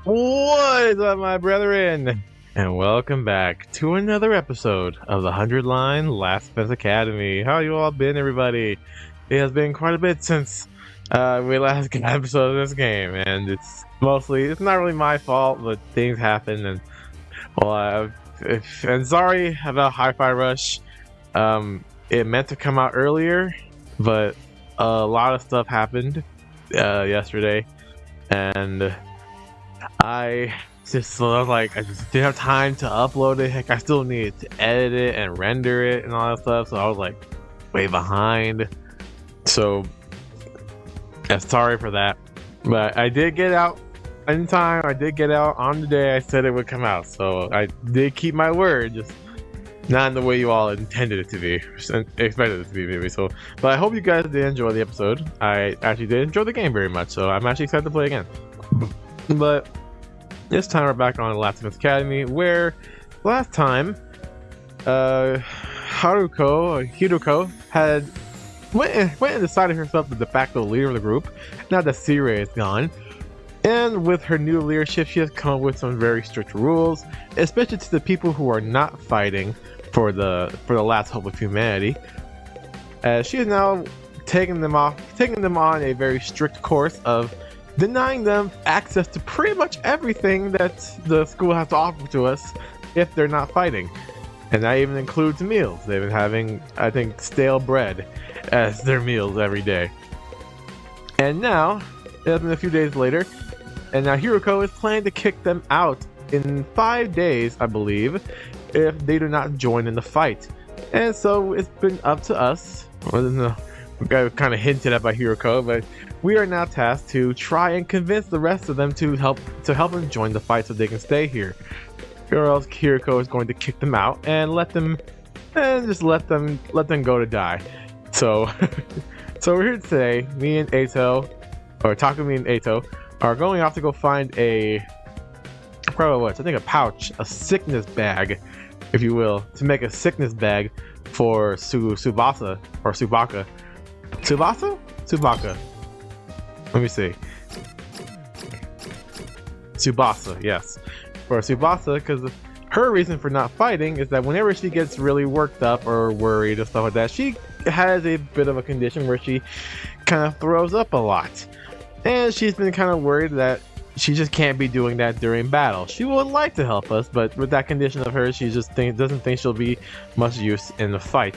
What is up, my brethren? And welcome back to another episode of the 100-Line Last Defense Academy. How you all been, everybody? It has been quite a bit since we last got an episode of this game, and it's not really my fault, but things happen, and and sorry about Hi-Fi Rush. It meant to come out earlier, but a lot of stuff happened yesterday, and I just didn't have time to upload it. Heck, I still needed to edit it and render it and all that stuff, so I was like way behind. So I'm sorry for that, but I did get out in time. I did get out on the day I said it would come out, so I did keep my word, just not in the way you all intended it to be, expected it to be, maybe. So, but I hope you guys did enjoy the episode. I actually did enjoy the game very much, so I'm actually excited to play again. But this time we're back on Last Defense Academy, where last time Hiruko had went and decided herself the de facto leader of the group, now that Sire is gone. And with her new leadership, she has come up with some very strict rules, especially to the people who are not fighting for the last hope of humanity. She is now taking them on a very strict course of denying them access to pretty much everything that the school has to offer to us if they're not fighting. And that even includes meals. They've been having, I think, stale bread as their meals every day. And now, it has been a few days later, and now Hiruko is planning to kick them out in 5 days, I believe, if they do not join in the fight. And so it's been up to us. We got kind of hinted at by Hiruko, but we are now tasked to try and convince the rest of them to help them join the fight so they can stay here. Or else Hiruko is going to kick them out and let them go to die. So we're here today. Me and Takumi and Eito are going off to go find a pouch, a sickness bag, if you will, to make a sickness bag for Tsubasa or Tsubaka. Tsubaka. Let me see. Tsubasa, yes. For Tsubasa, because her reason for not fighting is that whenever she gets really worked up or worried or stuff like that, she has a bit of a condition where she kind of throws up a lot. And she's been kind of worried that she just can't be doing that during battle. She would like to help us, but with that condition of hers, she just doesn't think she'll be much use in the fight.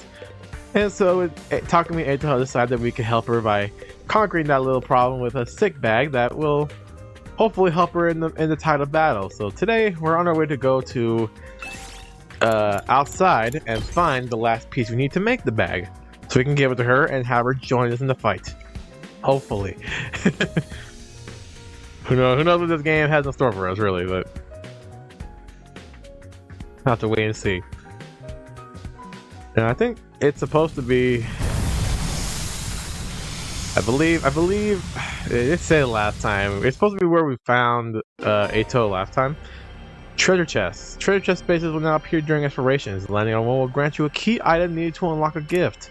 And so Takumi and Eito decided that we could help her by conquering that little problem with a sick bag that will hopefully help her in the tide of battle. So today we're on our way to go to outside and find the last piece we need to make the bag, so we can give it to her and have her join us in the fight. Hopefully. Who knows what this game has in store for us, really, but I'll have to wait and see. And I think it's supposed to be, I believe it said last time, it's supposed to be where we found Eito last time. Treasure chests. Treasure chest spaces will now appear during explorations. Landing on one will grant you a key item needed to unlock a gift.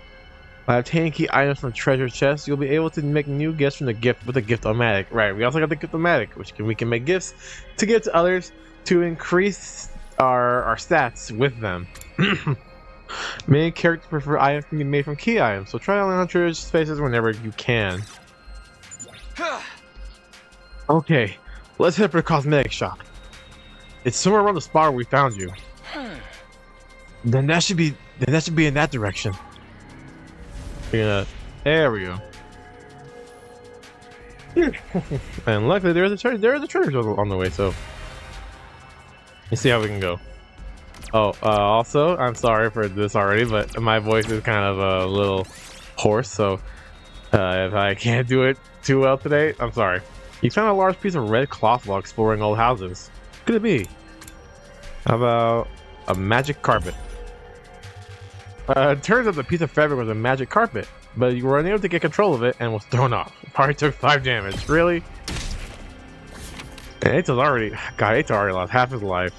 By obtaining key items from the treasure chest, you'll be able to make new gifts from the gift with the gift-o-matic. Right, we also got the gift-o-matic, which we can make gifts to give to others to increase our stats with them. Many characters prefer items can be made from key items, so try on treasure spaces whenever you can. Okay, let's head for the cosmetic shop. It's somewhere around the spot where we found you. Then that should be in that direction. Yeah, there we go. And luckily there is a treasure on the way, so let's see how we can go. Also, I'm sorry for this already, but my voice is kind of a little hoarse, so if I can't do it too well today, I'm sorry. You found a large piece of red cloth while exploring old houses. What could it be? How about a magic carpet? It turns out the piece of fabric was a magic carpet, but you were unable to get control of it and was thrown off. Probably took 5 damage. Really? And Eito's already lost half his life.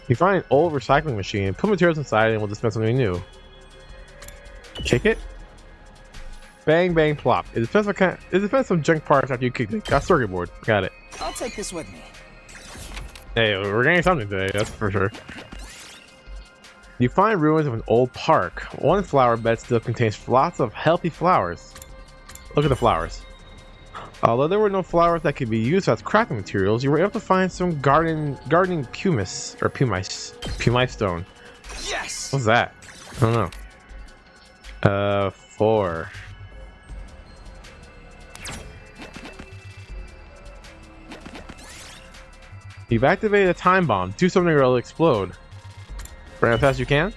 You find an old recycling machine, put materials inside, and we'll dispense something new. Kick it. Bang, bang, plop. It dispenses some junk parts after you kick it. Got circuit board. Got it. I'll take this with me. Hey, we're getting something today, that's for sure. You find ruins of an old park. One flower bed still contains lots of healthy flowers. Look at the flowers. Although there were no flowers that could be used as crafting materials, you were able to find some gardening pumice or pumice stone. Yes. What's that? I don't know. 4. You've activated a time bomb. Do something or it'll explode. Run as fast as you can.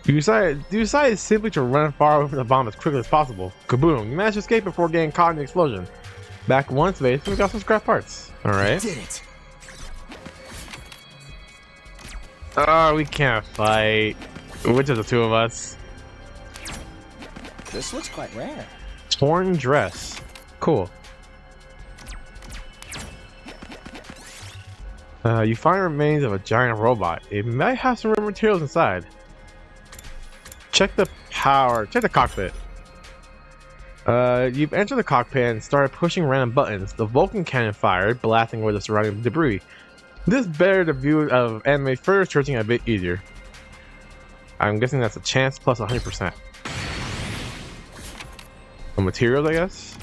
You decide simply to run far away from the bomb as quickly as possible. Kaboom! You managed to escape before getting caught in the explosion. Back one space, and we got some scrap parts. Alright. Did it. Oh, we can't fight. Which of the two of us? This looks quite rare. Torn dress. Cool. You find remains of a giant robot. It might have some rare materials inside. Check the cockpit. You've entered the cockpit and started pushing random buttons. The Vulcan cannon fired, blasting away the surrounding debris. This better the view of and made further searching a bit easier. I'm guessing that's a chance plus 100%. The materials, I guess?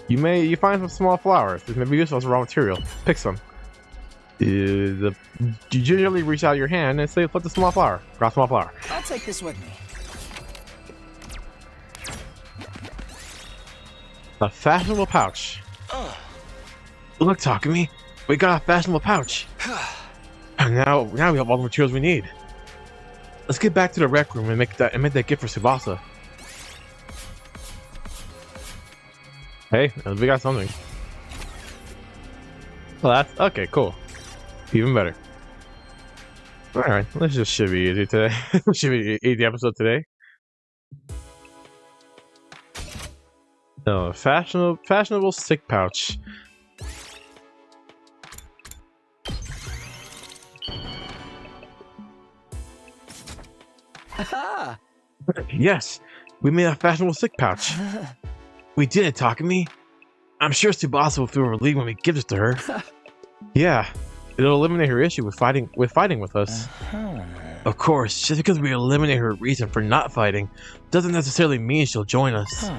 You find some small flowers. This may be useful as raw material. Pick some. You gingerly reach out your hand and say, "Flip the small flower." Grab small flower. I'll take this with me. A fashionable pouch. Look, Takumi, we got a fashionable pouch. And now we have all the materials we need. Let's get back to the rec room and make that gift for Tsubasa. Hey, we got something. Well, that's okay. Cool. Even better. All right, let's just should be easy today. Should be easy episode today. No, fashionable stick pouch. Aha! Yes, we made a fashionable stick pouch. We did it, Takumi. I'm sure Tsubasa will feel relieved when we give this to her. Yeah, it'll eliminate her issue with fighting with us. Of course, just because we eliminate her reason for not fighting doesn't necessarily mean she'll join us.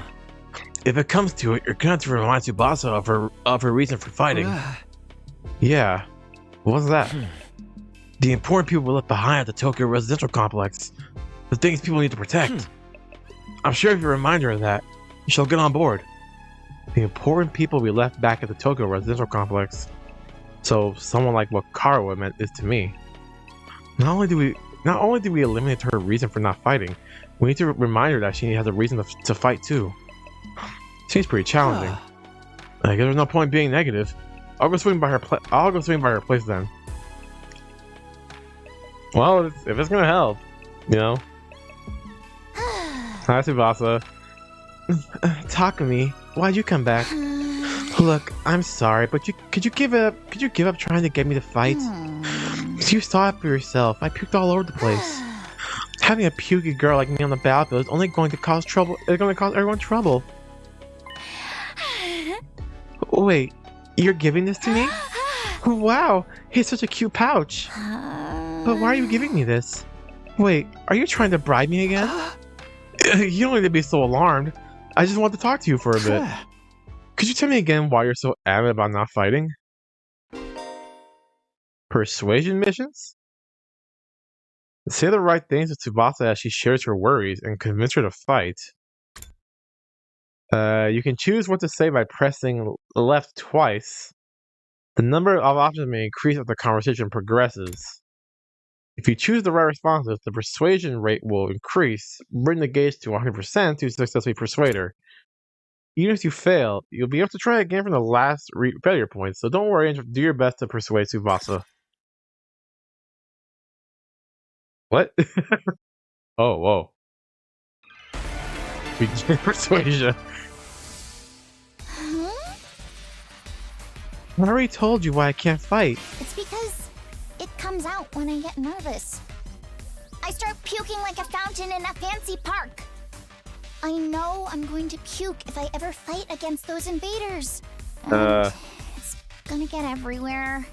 If it comes to it, you're gonna have to remind Tsubasa of her reason for fighting. Yeah, what was that? The important people we left behind at the Tokyo residential complex. The things people need to protect. I'm sure if you remind her of that, she'll get on board. The important people we left back at the Tokyo residential complex. So someone like what Karawa meant is to me. Not only do we eliminate her reason for not fighting, we need to remind her that she has a reason to fight too. Seems pretty challenging. I guess there's no point being negative. I'll go swing by her place then. Well, if it's gonna help, you know. Hi, Tsubasa. Takumi, why'd you come back? Look, I'm sorry, but could you give up trying to get me to fight? You saw it for yourself. I puked all over the place. Having a pukey girl like me on the battlefield is only going to cause trouble. It's going to cause everyone trouble. Wait, you're giving this to me? Wow, it's such a cute pouch. But why are you giving me this? Wait, are you trying to bribe me again? You don't need to be so alarmed. I just want to talk to you for a bit. Could you tell me again why you're so adamant about not fighting? Persuasion missions? Say the right things to Tsubasa as she shares her worries and convince her to fight. You can choose what to say by pressing left twice. The number of options may increase as the conversation progresses. If you choose the right responses, the persuasion rate will increase, bring the gauge to 100% to successfully persuade her. Even if you fail, you'll be able to try again from the last failure point, so don't worry and do your best to persuade Tsubasa. What? Oh, whoa. Begin persuasion. I already told you why I can't fight. It's because it comes out when I get nervous. I start puking like a fountain in a fancy park. I know I'm going to puke if I ever fight against those invaders. And it's gonna get everywhere.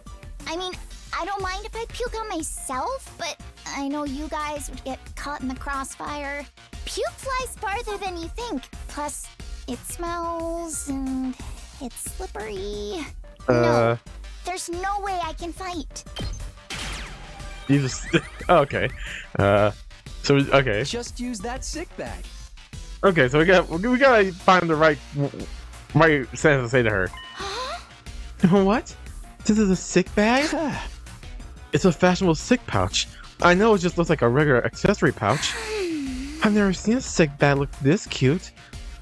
I mean, I don't mind if I puke on myself, but I know you guys would get caught in the crossfire. Puke flies farther than you think. Plus, it smells and it's slippery. No, there's no way I can fight. You just okay. So okay. Just use that sick bag. Okay, so we gotta find the right sentence to say to her. What? This is a sick bag? It's a fashionable sick pouch. I know it just looks like a regular accessory pouch. I've never seen a sick bag look this cute.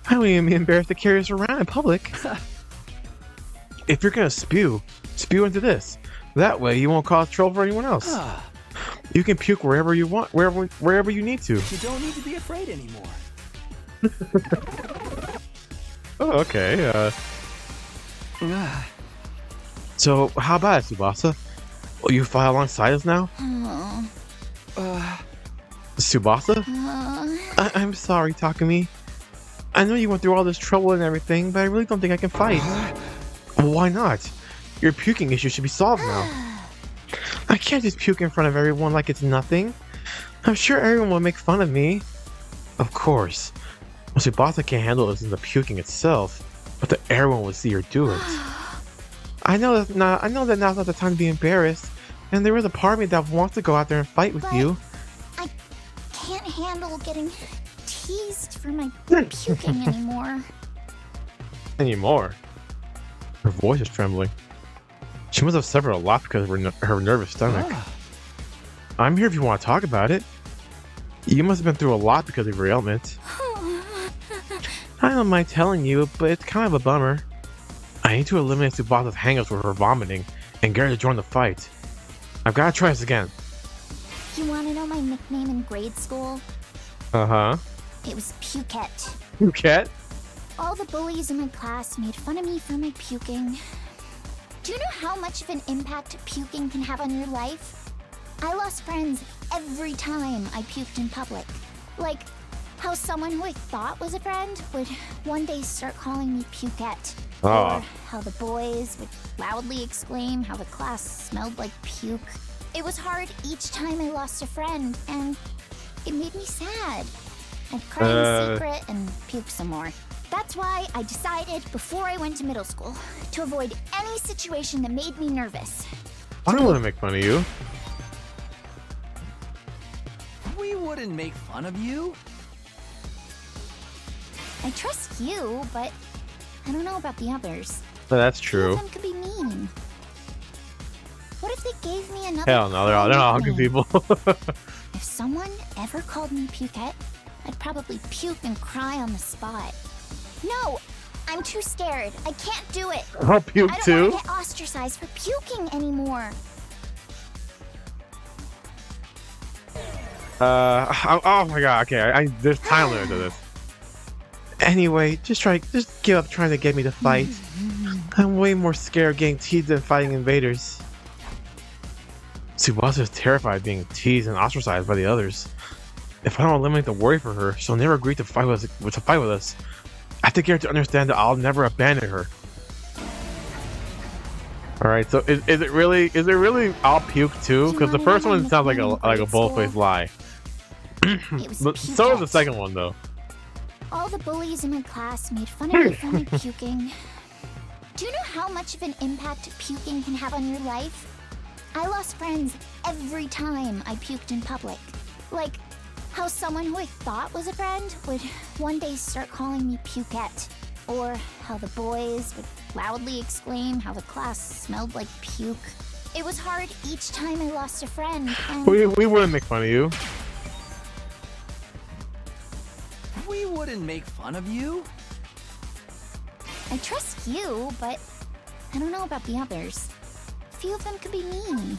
I don't even be embarrassed to carry this around in public. If you're gonna spew into this. That way you won't cause trouble for anyone else. You can puke wherever you want, wherever you need to. You don't need to be afraid anymore. Oh, okay. So how about it, Tsubasa? Will you fly alongside us now? Tsubasa? I'm sorry, Takumi. I know you went through all this trouble and everything, but I really don't think I can fight. Why not? Your puking issue should be solved now. I can't just puke in front of everyone like it's nothing. I'm sure everyone will make fun of me. Of course. Well, Tsubasa can't handle this in the puking itself, but everyone will see her do it. I know that now's not the time to be embarrassed, and there is a part of me that wants to go out there and fight with you. I can't handle getting teased for my puking anymore. Her voice is trembling. She must have suffered a lot because of her nervous stomach. I'm here if you want to talk about it. You must have been through a lot because of your ailment. I don't mind telling you, but it's kind of a bummer. I need to eliminate Tsubasa's hangups with her vomiting and get her to join the fight. I've got to try this again. You want to know my nickname in grade school? Uh-huh. It was Pukette. Pukette? All the bullies in my class made fun of me for my puking. Do you know how much of an impact puking can have on your life? I lost friends every time I puked in public. Like how someone who I thought was a friend would one day start calling me Pukette. Or how the boys would loudly exclaim how the class smelled like puke. It was hard each time I lost a friend, and it made me sad. I'd cry in secret and puke some more. That's why I decided before I went to middle school to avoid any situation that made me nervous. I don't want to make fun of you. We wouldn't make fun of you. I trust you, but I don't know about the others. But that's Some true. of them could be mean. What if they gave me another? Hell no, they're all good nickname? people. If someone ever called me Pukette, I'd probably puke and cry on the spot. No, I'm too scared. I can't do it. I'll puke I don't too. want to get ostracized for puking anymore. Oh my god. Okay, there's time limit to this. Anyway, just give up trying to get me to fight. I'm way more scared of getting teased than fighting invaders. Tsubasa is terrified of being teased and ostracized by the others. If I don't eliminate the worry for her, she'll never agree to fight with us. I have to get her to understand that I'll never abandon her. Alright, so is it really I'll puke too? Because the first one sounds like a bold-faced lie. But so is the second one though. All the bullies in my class made fun of me for my puking. Do you know how much of an impact puking can have on your life? I lost friends every time I puked in public. Like how someone who I thought was a friend would one day start calling me Pukette. Or how the boys would loudly exclaim how the class smelled like puke. It was hard each time I lost a friend, and We wouldn't make fun of you. We wouldn't make fun of you. I trust you, but I don't know about the others. A few of them could be mean.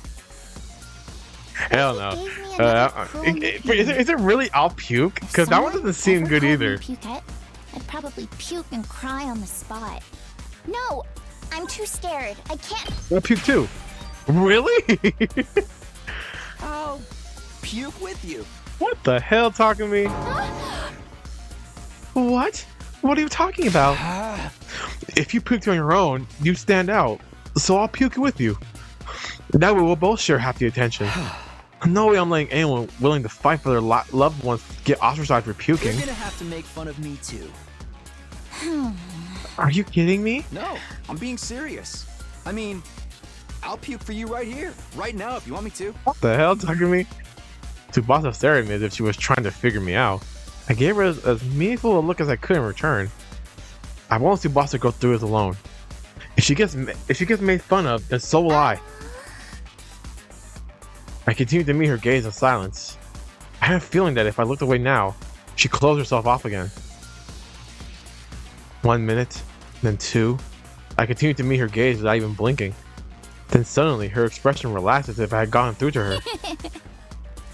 Hell no. Gave me another cruel nickname. Is it really I'll puke? Because that one doesn't seem Ever good called me either. Pukette, I'd probably puke and cry on the spot. No, I'm too scared. I can't. I'll puke too. Really? I'll puke with you. What the hell, talking to me? What? What are you talking about? If you puked on your own, you stand out. So I'll puke with you. That way we'll both share half the attention. No way I'm letting anyone willing to fight for their loved ones get ostracized for puking. You're gonna have to make fun of me too. Are you kidding me? No, I'm being serious. I mean, I'll puke for you right here, right now if you want me to. What the hell, talking to me? Tsubasa stared at me as if she was trying to figure me out. I gave her as meaningful a look as I could in return. I won't see Tsubasa go through this alone. If she gets made fun of, then so will I. I continued to meet her gaze in silence. I had a feeling that if I looked away now, she'd close herself off again. 1 minute, then 2. I continued to meet her gaze without even blinking. Then suddenly, her expression relaxed as if I had gotten through to her.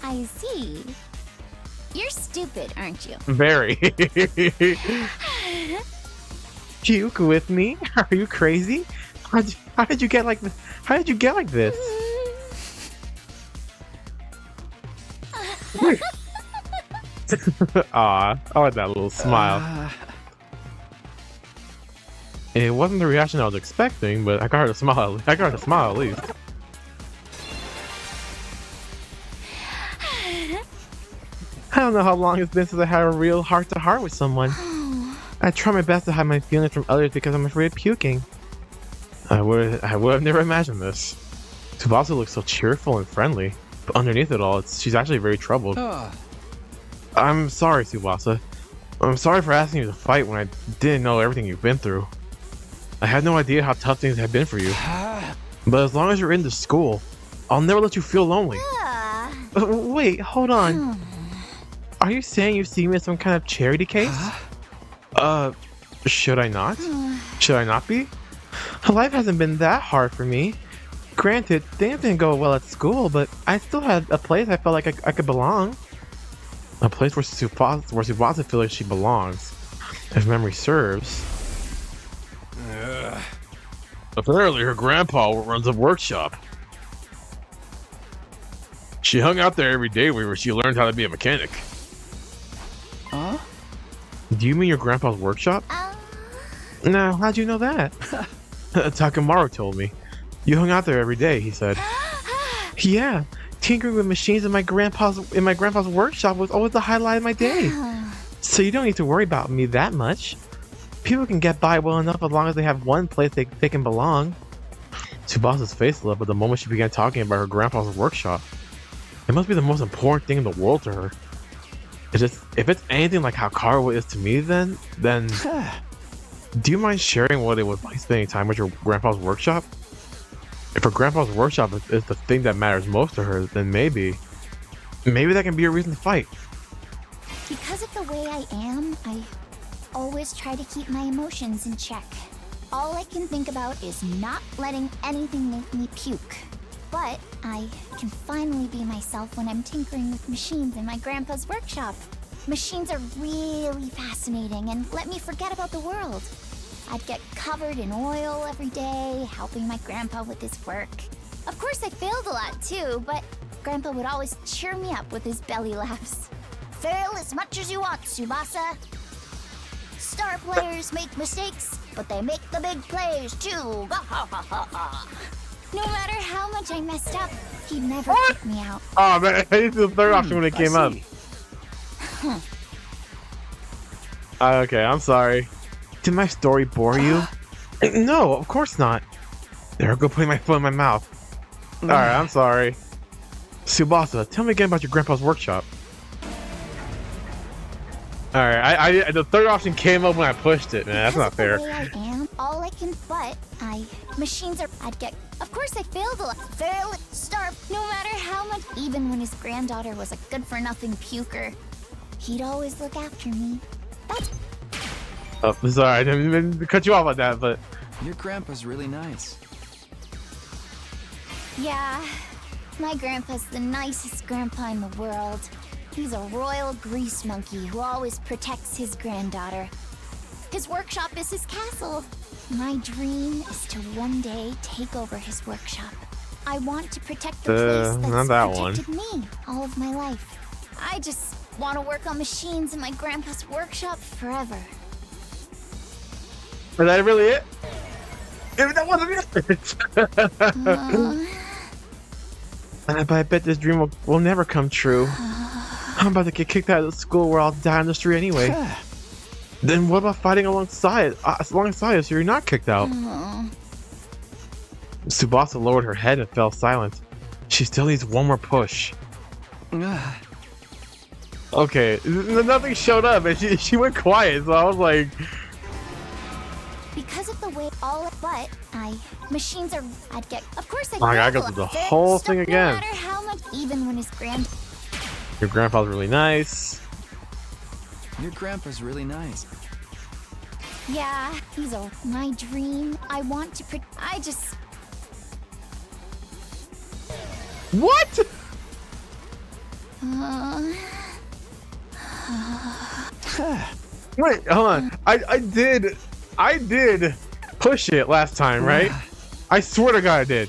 I see. You're stupid, aren't you? Very. Puke with me? Are you crazy? How did you get like this? How did you get like this? Aw, I like that little smile. It wasn't the reaction I was expecting, but I got her to smile. I got her to smile at least. I don't know how long it's been since I had a real heart-to-heart with someone. I try my best to hide my feelings from others because I'm afraid of puking. I would have never imagined this. Tsubasa looks so cheerful and friendly, but underneath it all, she's actually very troubled. I'm sorry, Tsubasa. I'm sorry for asking you to fight when I didn't know everything you've been through. I had no idea how tough things had been for you. But as long as you're in the school, I'll never let you feel lonely. Wait, hold on. Are you saying you see me as some kind of charity case? Should I not? Should I not be? Life hasn't been that hard for me. Granted, things didn't go well at school, but I still had a place I felt like I could belong. A place where Tsubasa feels like she belongs, if memory serves. Apparently her grandpa runs a workshop. She hung out there every day where she learned how to be a mechanic. Huh? Do you mean your grandpa's workshop? No, how'd you know that? Takamaru told me. You hung out there every day, he said. Yeah, tinkering with machines in my grandpa's workshop was always the highlight of my day. So you don't need to worry about me that much. People can get by well enough as long as they have one place they can belong. Tsubasa's face lit up at the moment she began talking about her grandpa's workshop. It must be the most important thing in the world to her. If it's anything like how Karuo is to me, then do you mind sharing what it was like spending time with your grandpa's workshop? If her grandpa's workshop is the thing that matters most to her, then maybe that can be a reason to fight. Because of the way I am, I always try to keep my emotions in check. All I can think about is not letting anything make me puke. But I can finally be myself when I'm tinkering with machines in my grandpa's workshop. Machines are really fascinating and let me forget about the world. I'd get covered in oil every day, helping my grandpa with his work. Of course I failed a lot too, but Grandpa would always cheer me up with his belly laughs. Fail as much as you want, Tsubasa. Star players make mistakes, but they make the big plays too. No matter how much I messed up, he'd never kick me out. Oh man, I used the third option when it came up. Okay, I'm sorry. Did my story bore you? No, of course not. There, go putting my foot in my mouth. Alright, I'm sorry. Tsubasa, tell me again about your grandpa's workshop. Alright, the third option came up when I pushed it, man. That's not fair. The way I am, all I can, I'd get, of course I failed a lot. Fail, start, no matter how much, even when his granddaughter was a good-for-nothing puker, he'd always look after me. That's... Oh, sorry, I didn't mean to cut you off like that, but... Your grandpa's really nice. Yeah, my grandpa's the nicest grandpa in the world. He's a royal grease monkey who always protects his granddaughter. His workshop is his castle. My dream is to one day take over his workshop. I want to protect the place not that's that one. protected me all of my life. I just want to work on machines in my grandpa's workshop forever. Is that really it? If that wasn't it. But I bet this dream will never come true. I'm about to get kicked out of the school where I'll die on the street anyway. Then what about fighting alongside us so you're not kicked out? Tsubasa lowered her head and fell silent. She still needs one more push. Okay, nothing showed up and she went quiet, so I was like... Because of the way machines are, I'd get, of course I go through the whole thing again. No matter how much, even when his Your grandpa's really nice. Your grandpa's really nice. Yeah, he's my dream. I want to What? Wait, hold on. I did push it last time, right? I swear to God I did.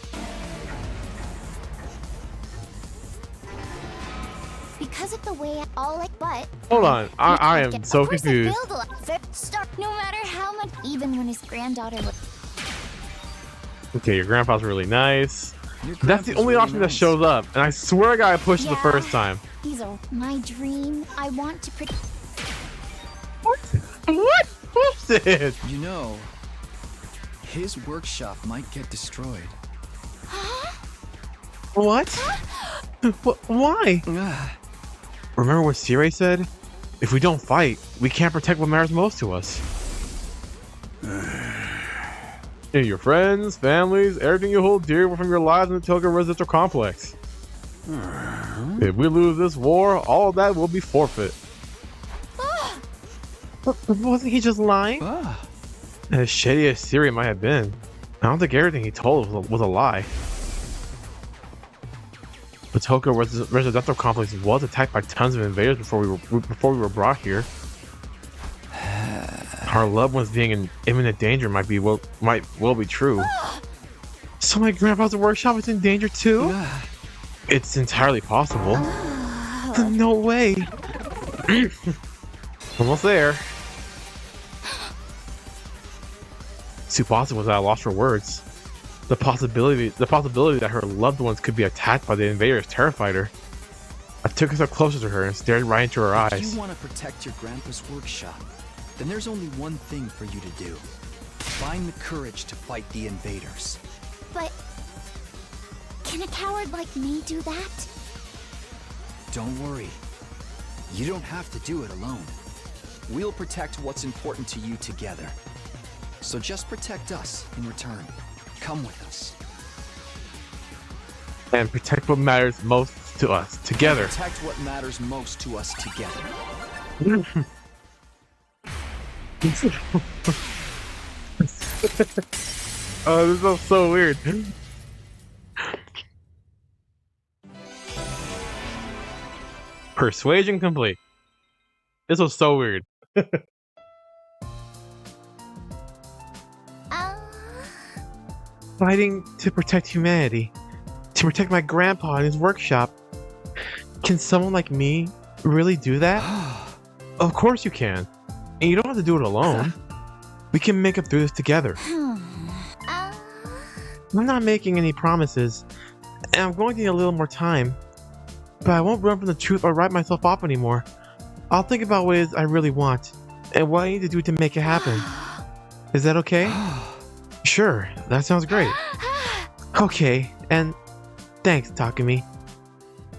Because of the way Hold on, I am so confused. No matter how much, even when his granddaughter was. Okay, your grandpa's really nice. That's the only really option that nice. shows up, and I swear to God I pushed it the first time. He's my dream. I want to What? Pushed it? You know, his workshop might get destroyed. What? Why? Remember what Sirei said? If we don't fight, we can't protect what matters most to us. Your friends, families, everything you hold dear from your lives in the Tokyo Residential Complex. If we lose this war, all of that will be forfeit. Wasn't he just lying? As shady as Siri might have been, I don't think everything he told was a lie. The Tokyo Residential Complex was attacked by tons of invaders before we were brought here. Our loved ones being in imminent danger might well be true. So my grandpa's workshop is in danger too? It's entirely possible. No way. Almost there. Tsubasa was at a loss for words. The possibility that her loved ones could be attacked by the invaders terrified her. I took a step closer to her and stared right into her eyes. If you want to protect your grandpa's workshop, then there's only one thing for you to do. Find the courage to fight the invaders. But can a coward like me do that? Don't worry. You don't have to do it alone. We'll protect what's important to you together. So just protect us in return. Come with us. And protect what matters most to us together. Protect what matters most to us together. Oh, this is so weird. Persuasion complete. This was so weird. Fighting to protect humanity. To protect my grandpa and his workshop. Can someone like me really do that? Of course you can. And you don't have to do it alone. We can make it through this together. I'm not making any promises. And I'm going to need a little more time. But I won't run from the truth or write myself off anymore. I'll think about what it is I really want. And what I need to do to make it happen. Is that okay? Sure, that sounds great. Okay, and thanks, Takumi.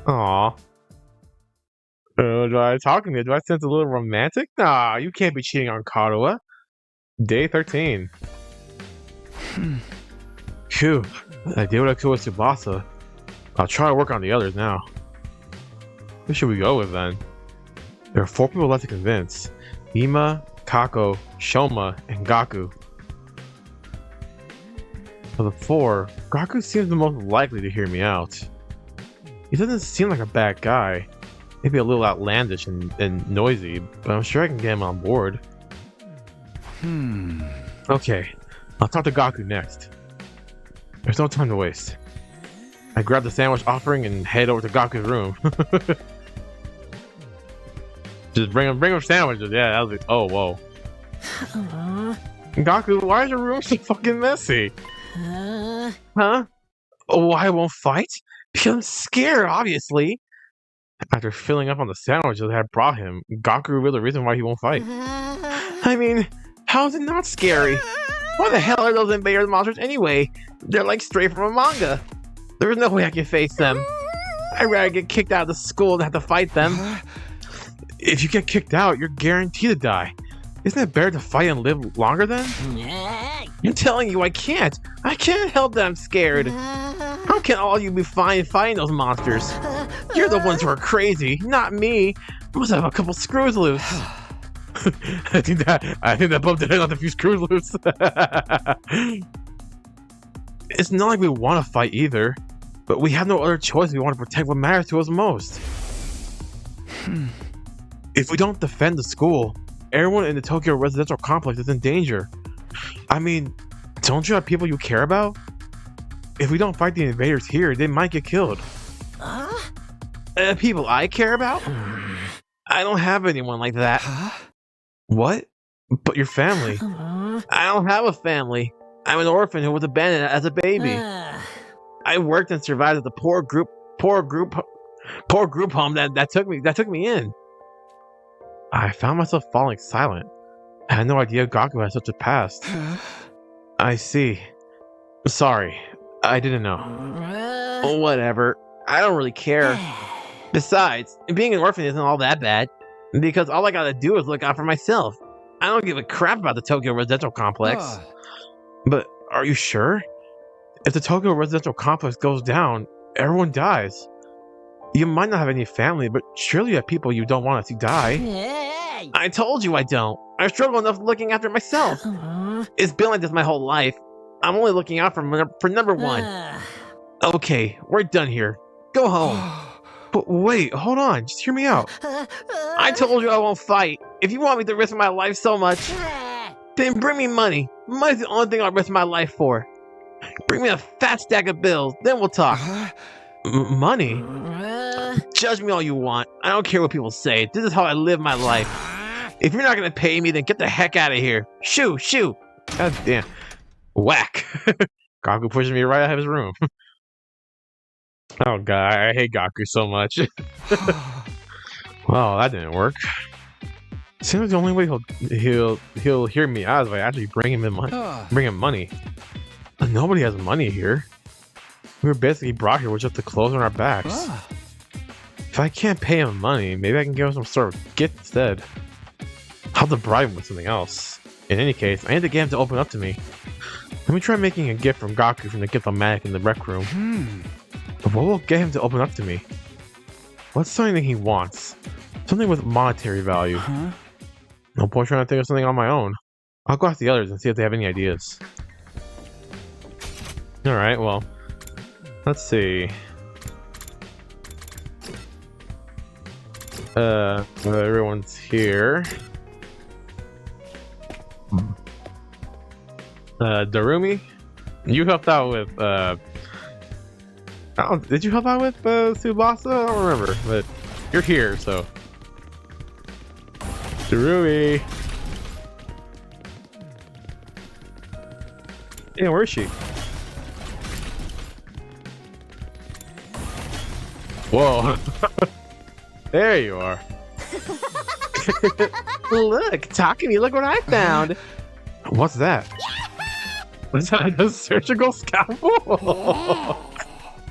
Aww. Do I sense a little romantic? Nah, you can't be cheating on Karuha. Day 13. Phew, I did what I could with Tsubasa. I'll try to work on the others now. Who should we go with then? There are 4 people left to convince. Ima, Kako, Shoma, and Gaku. Of the 4, Gaku seems the most likely to hear me out. He doesn't seem like a bad guy. Maybe a little outlandish and noisy, but I'm sure I can get him on board. Okay, I'll talk to Gaku next. There's no time to waste. I grab the sandwich offering and head over to Gaku's room. Just bring him sandwiches. Yeah, that was it. Oh, whoa. Gaku, why is your room so fucking messy? Huh? Oh, I won't fight? Because I'm scared, obviously. After filling up on the sandwiches I brought him, Gaku revealed the reason why he won't fight. I mean, how is it not scary? What the hell are those invader monsters anyway? They're like straight from a manga. There's no way I can face them. I'd rather get kicked out of the school than have to fight them. If you get kicked out, you're guaranteed to die. Isn't it better to fight and live longer then? I'm telling you, I can't. I can't help that I'm scared. How can all you be fine fighting those monsters? You're the ones who are crazy, not me. I must have a couple screws loose. I think that bumped it on a few screws loose. It's not like we want to fight either, but we have no other choice. We want to protect what matters to us most. If we don't defend the school, everyone in the Tokyo residential complex is in danger. I mean, don't you have people you care about? If we don't fight the invaders here, they might get killed. People I care about? I don't have anyone like that. What? But your family. I don't have a family. I'm an orphan who was abandoned as a baby. I worked and survived at the poor group home that took me in. I found myself falling silent. I had no idea Gaku had such a past. I see. Sorry, I didn't know. Whatever. I don't really care. Besides, being an orphan isn't all that bad, because all I gotta do is look out for myself. I don't give a crap about the Tokyo residential complex. But are you sure? If the Tokyo residential complex goes down, everyone dies. You might not have any family, but surely you have people you don't want to see die. I told you I don't. I struggle enough looking after myself. It's been like this my whole life. I'm only looking out for number one. Okay, we're done here. Go home. But wait, hold on. Just hear me out. I told you I won't fight. If you want me to risk my life so much, then bring me money. Money's the only thing I'll risk my life for. Bring me a fat stack of bills, then we'll talk. Money? Judge me all you want. I don't care what people say. This is how I live my life. If you're not gonna pay me, then get the heck out of here. Shoo, shoo. God damn. Whack. Gaku pushes me right out of his room. Oh god, I hate Gaku so much. Well, that didn't work. Seems like the only way he'll hear me out is if I actually bring him money. Nobody has money here. We were basically brought here with just the clothes on our backs. If I can't pay him money, maybe I can give him some sort of gift instead. I'll have to bribe him with something else. In any case, I need to get him to open up to me. Let me try making a gift from Gaku from the gift-o-matic in the rec room. But what will get him to open up to me? What's something he wants? Something with monetary value. No point trying to think of something on my own. I'll go ask the others and see if they have any ideas. Alright, well, let's see. Everyone's here. Darumi, you helped out with, did you help out with, Tsubasa? I don't remember, but you're here, so. Darumi! Yeah, where is she? Whoa. There you are. Look, Takumi, look what I found. What's that? What's that? A surgical scalpel?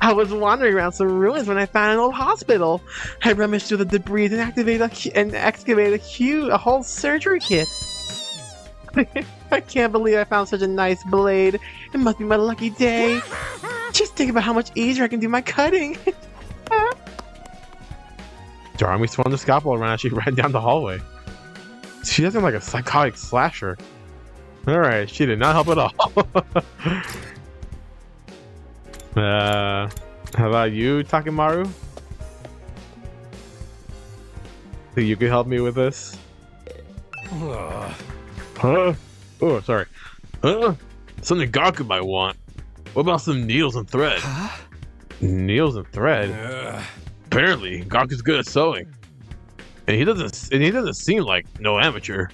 I was wandering around some ruins when I found an old hospital. I rummaged through the debris and excavated a whole surgery kit. I can't believe I found such a nice blade. It must be my lucky day. Just think about how much easier I can do my cutting. Darumi swung the scalpel around as she ran down the hallway. She doesn't like a psychotic slasher. Alright, she did not help at all. How about you, Takemaru? Think you could help me with this? Huh? Oh, sorry. Something Gaku might want. What about some needles and thread? Huh? Needles and thread? Apparently, Gaku's good at sewing. And he doesn't seem like no amateur.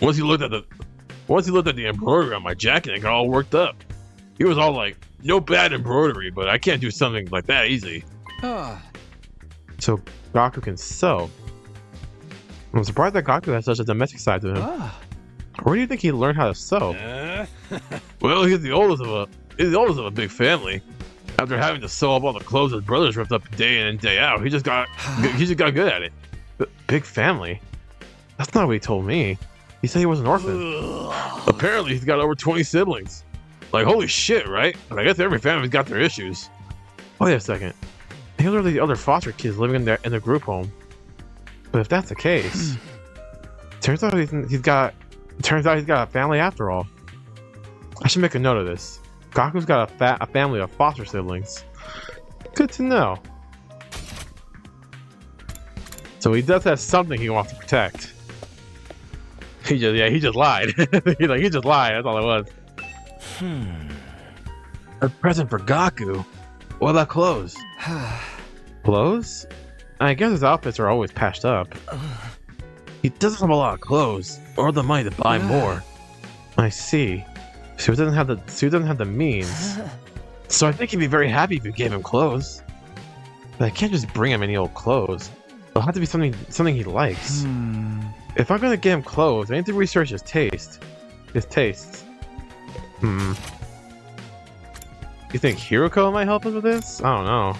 Once he looked at the embroidery on my jacket and got all worked up. He was all like, no bad embroidery, but I can't do something like that easy. So Gaku can sew. I'm surprised that Gaku has such a domestic side to him. Where do you think he learned how to sew? Well, he's the oldest of a big family. After having to sew up all the clothes his brothers ripped up day in and day out, he just got good at it. But big family? That's not what he told me. He said he was an orphan. Apparently, he's got over 20 siblings. Like, holy shit, right? But I guess every family's got their issues. Wait a second. Those are the other foster kids living in the group home. But if that's the case, turns out he's got a family after all. I should make a note of this. Gaku's got a family of foster siblings. Good to know. So he does have something he wants to protect. He just lied. he just lied. That's all it was. A present for Gaku. What about clothes? Clothes? I guess his outfits are always patched up. He doesn't have a lot of clothes or the money to buy more. I see. So he doesn't have the means. So I think he'd be very happy if you gave him clothes. But I can't just bring him any old clothes. It'll have to be something he likes. If I'm gonna get him clothes, I need to research his taste. His tastes. You think Hiruko might help us with this? I don't know.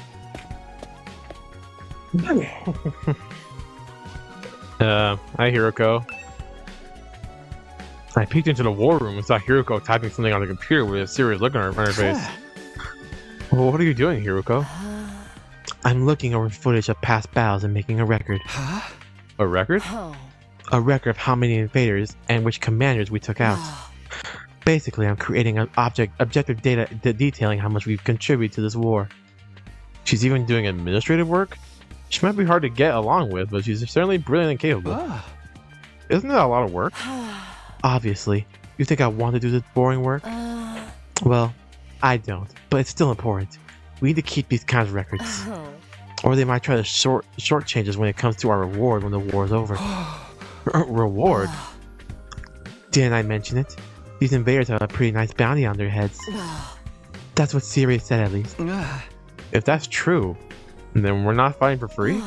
Hi Hiruko. I peeked into the war room and saw Hiruko typing something on the computer with a serious look on her face. Well, what are you doing, Hiruko? I'm looking over footage of past battles and making a record. A record? A record of how many invaders and which commanders we took out. Basically, I'm creating an objective data detailing how much we've contributed to this war. She's even doing administrative work? She might be hard to get along with, but she's certainly brilliant and capable. Isn't that a lot of work? Obviously. You think I want to do this boring work? Well, I don't, but it's still important. We need to keep these kinds of records. Or they might try to shortchange us when it comes to our reward when the war is over. Reward? Didn't I mention it? These invaders have a pretty nice bounty on their heads. That's what Sirius said, at least. If that's true, then we're not fighting for free?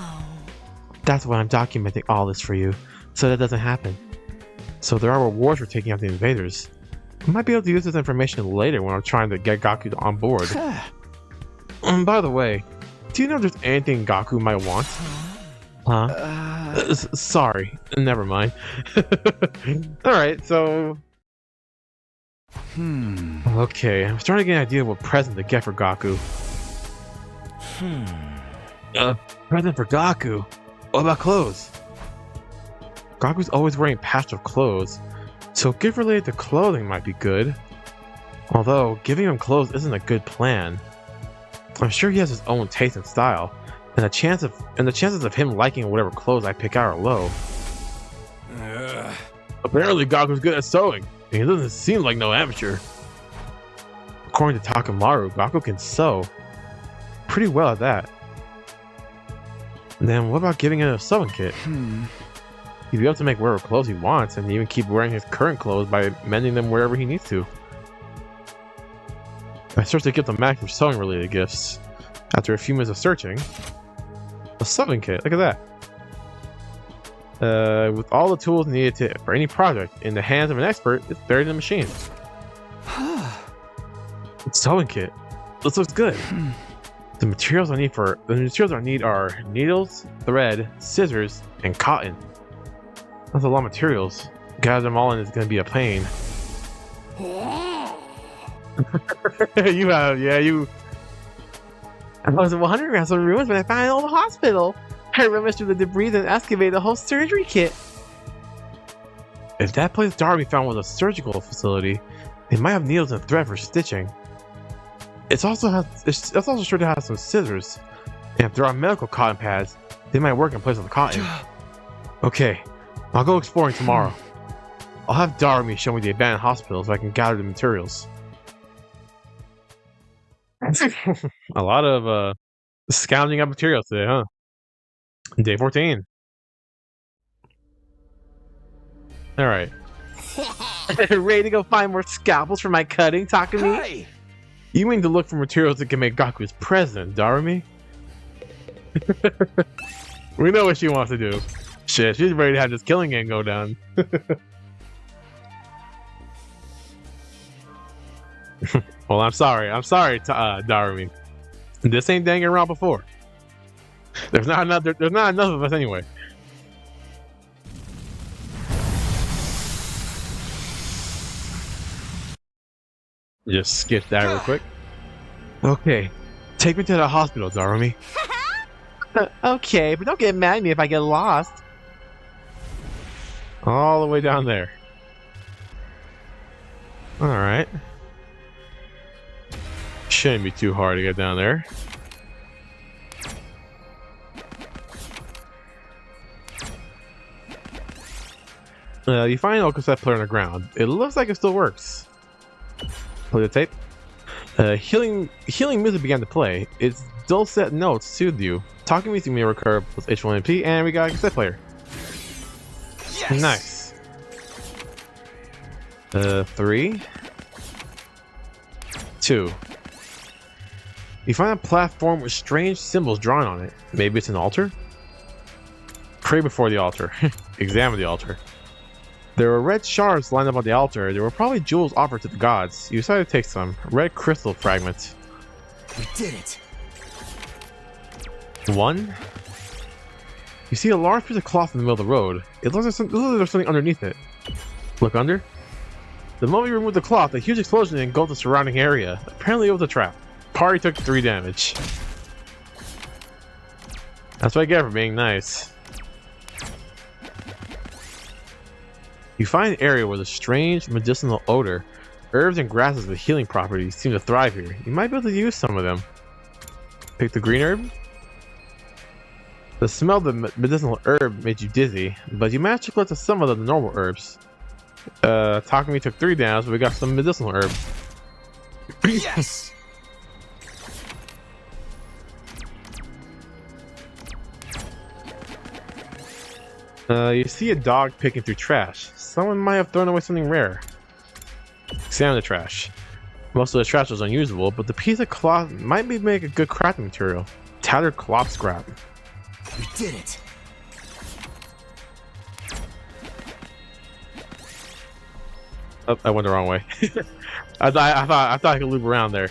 That's why I'm documenting all this for you, so that doesn't happen. So there are rewards for taking out the invaders. I might be able to use this information later when I'm trying to get Gaku on board. By the way, do you know if there's anything Gaku might want? Huh? Sorry, never mind. Alright, so... Okay, I'm starting to get an idea of what present to get for Gaku. Present for Gaku? What about clothes? Gaku's always wearing patched up clothes, so a gift related to clothing might be good. Although, giving him clothes isn't a good plan. I'm sure he has his own taste and style, and the chances of him liking whatever clothes I pick out are low. Apparently Gaku's good at sewing, and he doesn't seem like no amateur. According to Takamaru, Gaku can sew pretty well at that. And then what about giving him a sewing kit? He'd be able to make whatever clothes he wants, and even keep wearing his current clothes by mending them wherever he needs to. I searched the gift on Mac for sewing related gifts. After a few minutes of searching, a sewing kit, look at that. With all the tools needed for any project in the hands of an expert, it's buried in the machine. Sewing kit. This looks good. The materials I need are needles, thread, scissors, and cotton. That's a lot of materials. Gather them all in is gonna be a pain. I was wandering around some ruins when I found an old hospital. I rummaged through the debris and excavated a whole surgery kit. If that place Darby found was a surgical facility, they might have needles and thread for stitching. It's also sure to have some scissors. And if there are medical cotton pads, they might work in place of the cotton. Okay, I'll go exploring tomorrow. I'll have Darby show me the abandoned hospital so I can gather the materials. A lot of scavenging up materials today, huh? Day 14. All right. Ready to go find more scalpels for my cutting, Takumi? Hey! You mean to look for materials that can make Gaku's president, Darumi? We know what she wants to do. Shit, she's ready to have this killing game go down. Well, I'm sorry, Darumi. This ain't danging around before. There's not enough of us anyway. Just skip that real quick. Okay, take me to the hospital, Darumi. Okay, but don't get mad at me if I get lost. All the way down there. Alright. Shouldn't be too hard to get down there. You find an cassette player on the ground. It looks like it still works. Play the tape. Healing music began to play. Its dulcet notes soothed you. Talking music may recur with H1MP, and we got a cassette player. Yes! Nice. 3, 2. You find a platform with strange symbols drawn on it. Maybe it's an altar? Pray before the altar. Examine the altar. There were red shards lined up on the altar. There were probably jewels offered to the gods. You decided to take some. Red crystal fragments. We did it. 1. You see a large piece of cloth in the middle of the road. It looks like there's something underneath it. Look under. The moment you remove the cloth, a huge explosion engulfed the surrounding area. Apparently it was a trap. Party took 3 damage. That's what I get for being nice. You find an area where the strange medicinal odor, herbs and grasses with healing properties seem to thrive here. You might be able to use some of them. Pick the green herb. The smell of the medicinal herb made you dizzy, but you managed to collect some of the normal herbs. Takumi took 3 damage, but we got some medicinal herb. Yes! You see a dog picking through trash. Someone might have thrown away something rare. Examine the trash. Most of the trash was unusable, but the piece of cloth might make a good crafting material. Tattered cloth scrap. We did it. Oh, I went the wrong way. I thought I could loop around there.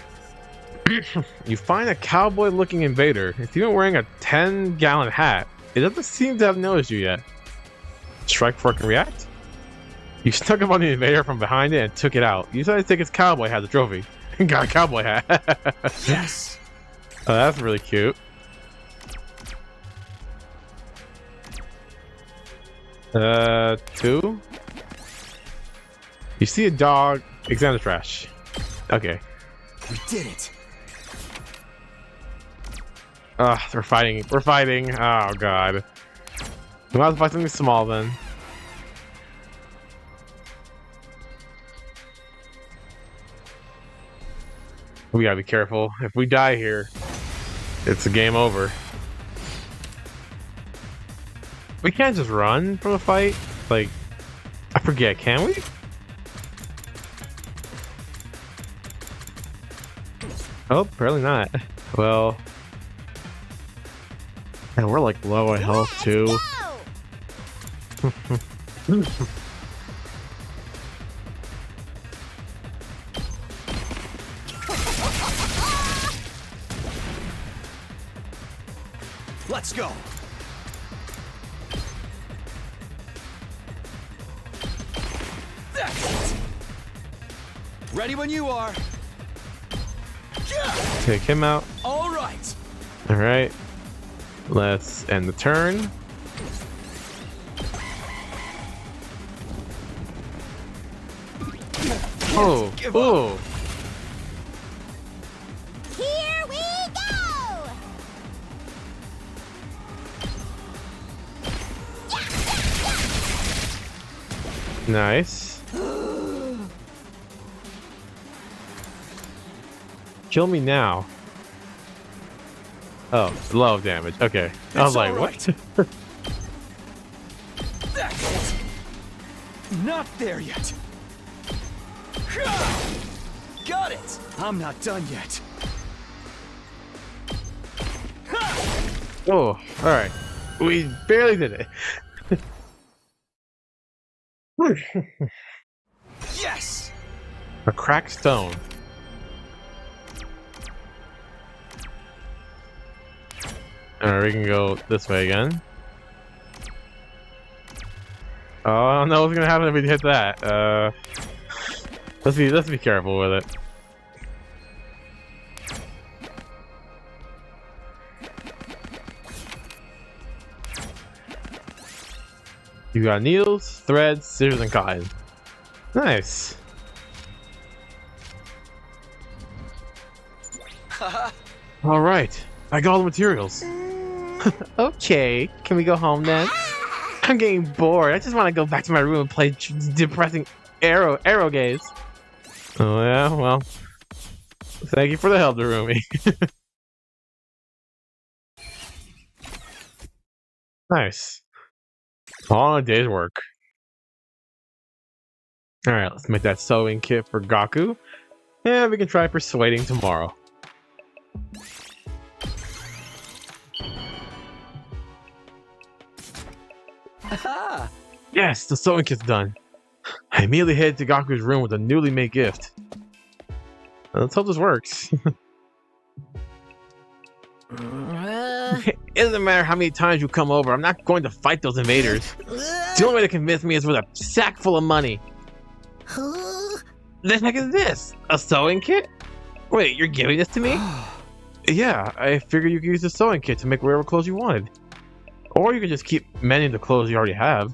You find a cowboy-looking invader. It's even wearing a 10-gallon hat. It doesn't seem to have noticed you yet. Strike before it can react? You snuck up on the invader from behind it and took it out. You decided to take his cowboy hat as a trophy. Got a cowboy hat. Yes. Oh, that's really cute. Two. You see a dog. Examine the trash. Okay. We did it. We're fighting. We're fighting. Oh god. We might have to fight something small then. We gotta be careful. If we die here, it's a game over. We can't just run from a fight. Like, I forget, can we? Oh, apparently not. Well, and we're like low on health too. Let's go. That's it. Ready when you are. Take him out. All right. All right. Let's end the turn. Oh, oh. Here we go! Nice. Kill me now. Oh, low damage. Okay. I was like, what? That's it. Not there yet. Got it. I'm not done yet. Oh, alright. We barely did it. Yes. A cracked stone. Alright, we can go this way again. Oh, I don't know what's gonna happen if we hit that. Let's be careful with it. You got needles, threads, scissors, and cotton. Nice. All right, I got all the materials. Okay, can we go home then? I'm getting bored. I just want to go back to my room and play depressing arrow games. Oh yeah, well, thank you for the help, Darumi. Nice. All a day's work. All right, let's make that sewing kit for Gaku, and we can try persuading tomorrow. Aha! Yes, the sewing kit's done. I immediately head to Gaku's room with a newly made gift. Let's hope this works. It doesn't matter how many times you come over, I'm not going to fight those invaders. The only way to convince me is with a sack full of money. The heck is this? A sewing kit? Wait, you're giving this to me? Yeah, I figured you could use the sewing kit to make whatever clothes you wanted. Or you could just keep mending the clothes you already have.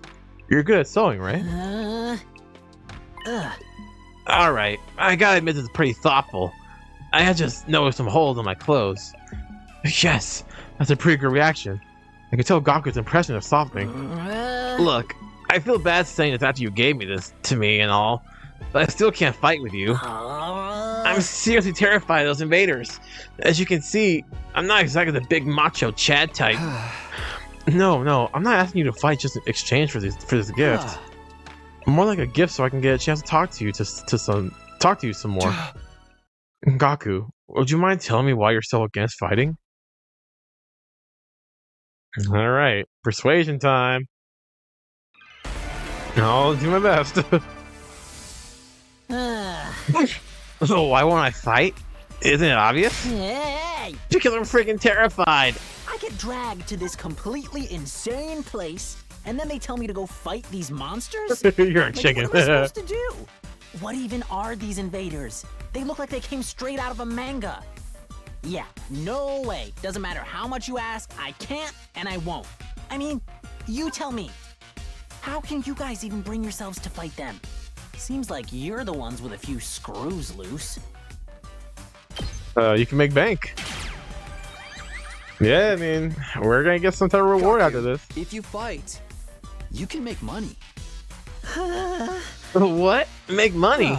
You're good at sewing, right? Alright, I gotta admit this is pretty thoughtful. I had just noticed some holes in my clothes. Yes, that's a pretty good reaction. I can tell Gaku's impression is softening. Look, I feel bad saying this after you gave me this to me and all, but I still can't fight with you. I'm seriously terrified of those invaders. As you can see, I'm not exactly the big macho Chad type. No, I'm not asking you to fight just in exchange for this gift. More like a gift so I can get a chance to talk to you some more. Gaku, would you mind telling me why you're so against fighting? All right, persuasion time. I'll do my best. So why won't I fight? Isn't it obvious? Hey! Because I'm freaking terrified. I get dragged to this completely insane place, and then they tell me to go fight these monsters? You're a Like, chicken. what am I supposed to do? What even are these invaders? They look like they came straight out of a manga. Yeah, no way. Doesn't matter how much you ask, I can't and I won't. I mean, you tell me. How can you guys even bring yourselves to fight them? Seems like you're the ones with a few screws loose. You can make bank. Yeah, I mean, we're gonna get some type of reward Gaku, after this. If you fight, you can make money. What? Make money?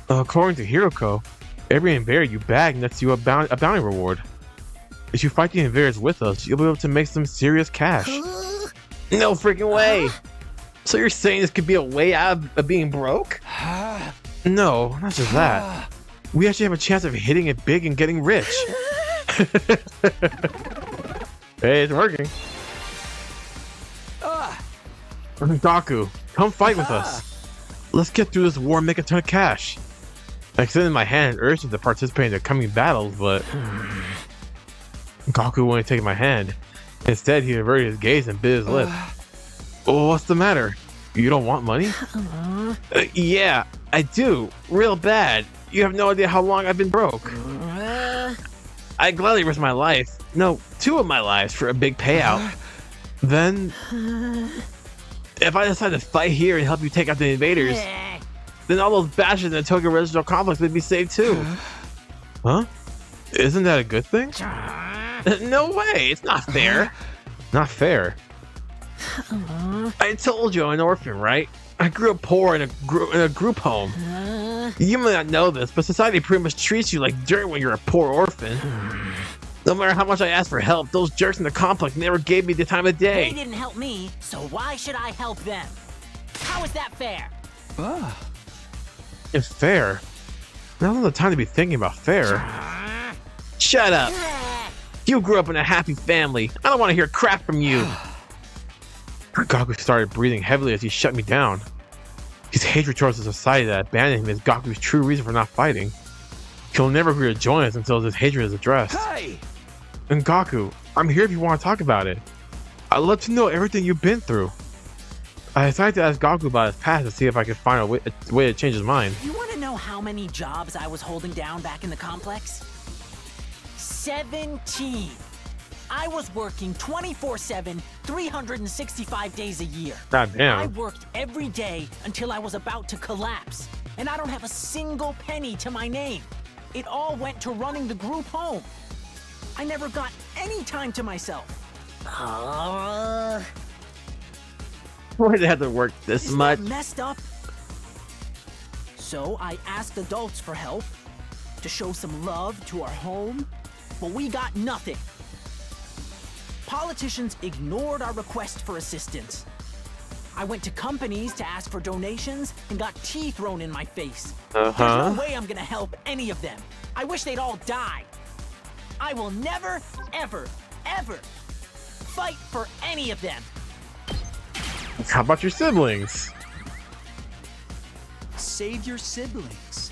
According to Hiruko, every invader you bag nets you a bounty reward. If you fight the invaders with us, you'll be able to make some serious cash. No freaking way! So you're saying this could be a way out of being broke? No, not just that. We actually have a chance of hitting it big and getting rich. Hey, it's working. Gaku, come fight with us. Let's get through this war and make a ton of cash. I extended my hand and urged him to participate in the coming battles, but Gaku wouldn't take my hand. Instead, he averted his gaze and bit his lip. Oh, what's the matter? You don't want money? Yeah, I do. Real bad. You have no idea how long I've been broke. I gladly risk my life. No, 2 of my lives for a big payout. Then, if I decide to fight here and help you take out the invaders, then all those bastards in the Tokyo Residential Complex would be saved too. Huh? Isn't that a good thing? No way, it's not fair. Not fair. I told you I'm an orphan, right? I grew up poor in a group home. You may not know this, but society pretty much treats you like dirt when you're a poor orphan. No matter how much I asked for help, those jerks in the complex never gave me the time of day. They didn't help me, so why should I help them? How is that fair? It's fair. Now's not the time to be thinking about fair. Shut up. You grew up in a happy family. I don't want to hear crap from you. Gaku started breathing heavily as he shut me down. His hatred towards the society that abandoned him is Gaku's true reason for not fighting. He'll never agree to join us until his hatred is addressed. Hey! And Gaku, I'm here if you want to talk about it. I'd love to know everything you've been through. I decided to ask Gaku about his past to see if I could find a way to change his mind. You want to know how many jobs I was holding down back in the complex? 17. I was working 24/7, 365 days a year. God damn. I worked every day until I was about to collapse, and I don't have a single penny to my name. It all went to running the group home. I never got any time to myself. Why did it have to work this Isn't much? that messed up? So I asked adults for help, to show some love to our home, but we got nothing. Politicians ignored our request for assistance. I went to companies to ask for donations and got tea thrown in my face. There's no way I'm gonna help any of them. I wish they'd all die. I will never, ever, ever fight for any of them. How about your siblings? Save your siblings.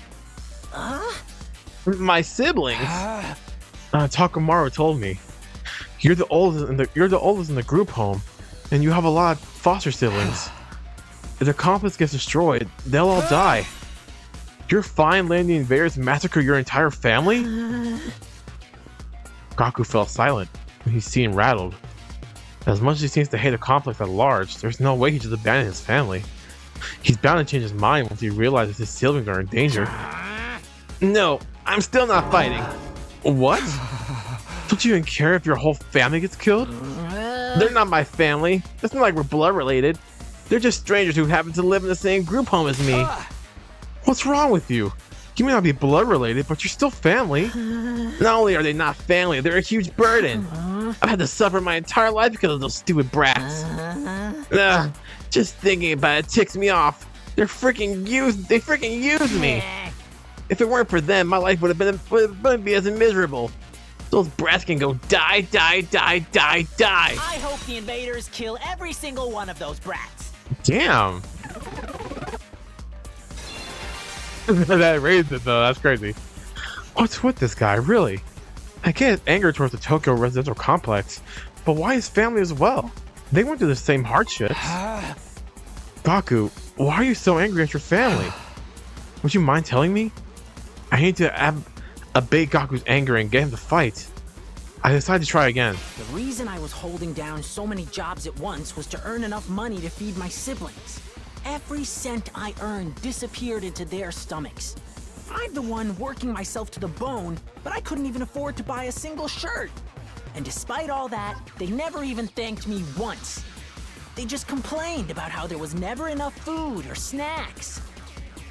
My siblings? Takamaru told me. You're the oldest in the group home, and you have a lot of foster siblings. If the complex gets destroyed, they'll all die. You're fine letting the invaders massacre your entire family? Gaku fell silent. He seemed rattled. As much as he seems to hate the complex at large, there's no way he just abandoned his family. He's bound to change his mind once he realizes his siblings are in danger. No, I'm still not fighting. What? Don't you even care if your whole family gets killed? They're not my family. It's not like we're blood related. They're just strangers who happen to live in the same group home as me. What's wrong with you? You may not be blood related, but you're still family. Not only are they not family, they're a huge burden. I've had to suffer my entire life because of those stupid brats. Just thinking about it ticks me off. They freaking used me. If it weren't for them, my life would be as miserable. Those brats can go die, die, die, die, die. I hope the invaders kill every single one of those brats. Damn. That raised it though, that's crazy. What's with this guy, really? I get his anger towards the Tokyo residential complex, but why his family as well? They went through the same hardships. Gaku, why are you so angry at your family? Would you mind telling me? I need to abate Gaku's anger and get him to fight. I decided to try again. The reason I was holding down so many jobs at once was to earn enough money to feed my siblings. Every cent I earned disappeared into their stomachs. I'm the one working myself to the bone, but I couldn't even afford to buy a single shirt. And despite all that, they never even thanked me once. They just complained about how there was never enough food or snacks.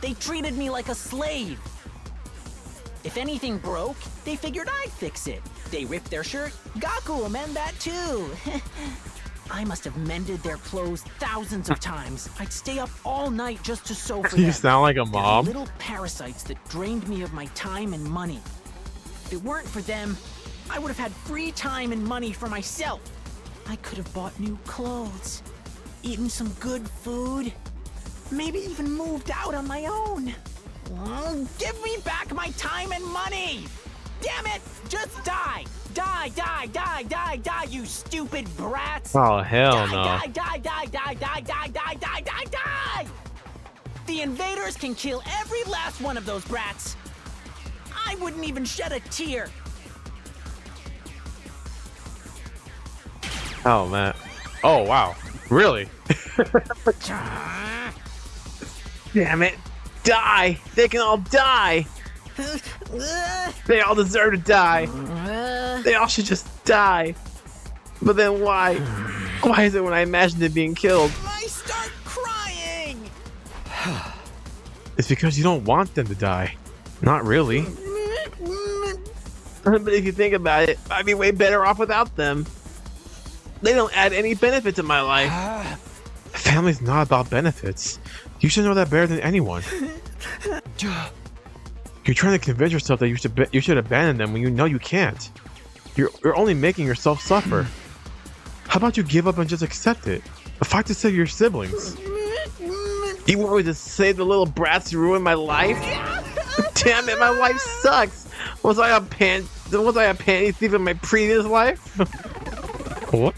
They treated me like a slave. If anything broke, they figured I'd fix it. They ripped their shirt, Gaku will mend that too. I must have mended their clothes thousands of times. I'd stay up all night just to sew for them. You sound like a They're mom. little parasites that drained me of my time and money. If it weren't for them, I would have had free time and money for myself. I could have bought new clothes, eaten some good food, maybe even moved out on my own. Give me back my time and money! Damn it! Just die! Die, die, die, die, die, you stupid brats! Oh, hell no. Die, die, die, die, die, die, die, die, die, die! The invaders can kill every last one of those brats. I wouldn't even shed a tear. Oh, man. Oh, wow. Really? Damn it. Die! They can all die! They all deserve to die! They all should just die! But then why? Why is it when I imagine them being killed? I start crying! It's because you don't want them to die. Not really. But if you think about it, I'd be way better off without them. They don't add any benefit to my life. Family's not about benefits. You should know that better than anyone. You're trying to convince yourself that you should abandon them when you know you can't. You're only making yourself suffer. How about you give up and just accept it? Fight to save your siblings. You want me to save the little brats who ruined my life? Damn it, my life sucks. Was I a panty thief in my previous life? What?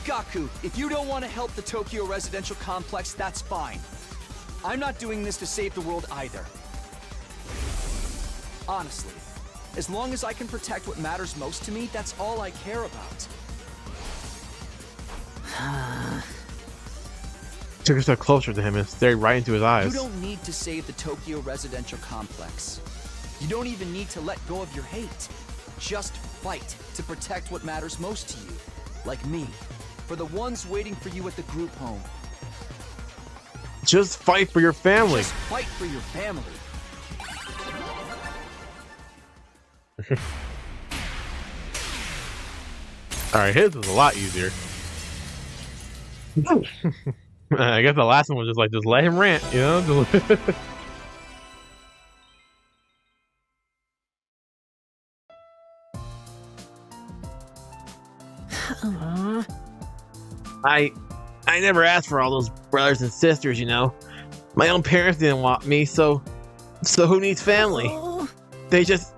Gaku, if you don't want to help the Tokyo residential complex, that's fine. I'm not doing this to save the world either. Honestly, as long as I can protect what matters most to me, that's all I care about. Took a step closer to him and stared right into his eyes. You don't need to save the Tokyo residential complex. You don't even need to let go of your hate. Just fight to protect what matters most to you. Like me, for the ones waiting for you at the group home. Just fight for your family. Just fight for your family. Alright, his was a lot easier. I guess the last one was just let him rant, you know? I never asked for all those brothers and sisters, you know. My own parents didn't want me, so who needs family? They just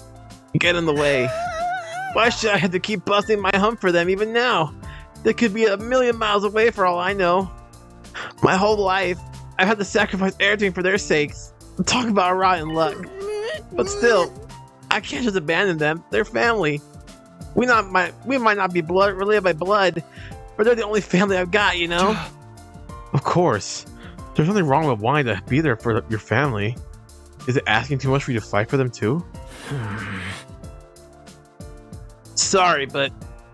get in the way. Why should I have to keep busting my hump for them even now? They could be a million miles away for all I know. My whole life, I've had to sacrifice everything for their sakes. Talk about rotten luck. But still, I can't just abandon them. They're family. We might not be related by blood, but they're the only family I've got, you know? Of course. There's nothing wrong with wanting to be there for your family. Is it asking too much for you to fight for them too? Sorry, but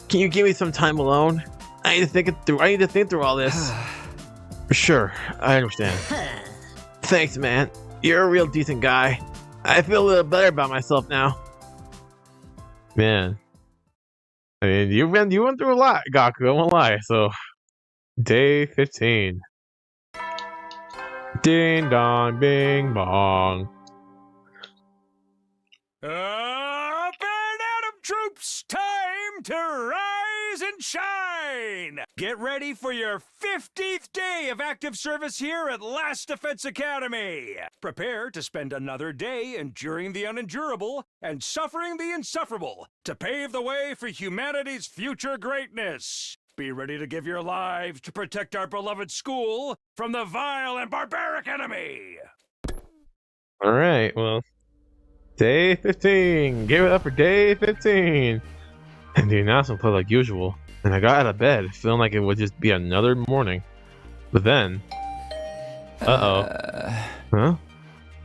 can you give me some time alone? I need to think it through. I need to think through all this. Sure, I understand. Thanks, man. You're a real decent guy. I feel a little better about myself now. Man. I mean, you went through a lot, Gaku, I won't lie. So, day 15. Ding dong, bing bong. Up and Atom troops, time to rise and shine! Get ready for your 50th day of active service here at Last Defense Academy. Prepare to spend another day enduring the unendurable and suffering the insufferable to pave the way for humanity's future greatness. Be ready to give your lives to protect our beloved school from the vile and barbaric enemy. Alright, well, day 15. Give it up for day 15. And the announcement played like usual. And I got out of bed feeling like it would just be another morning. But then... Uh-oh. Huh?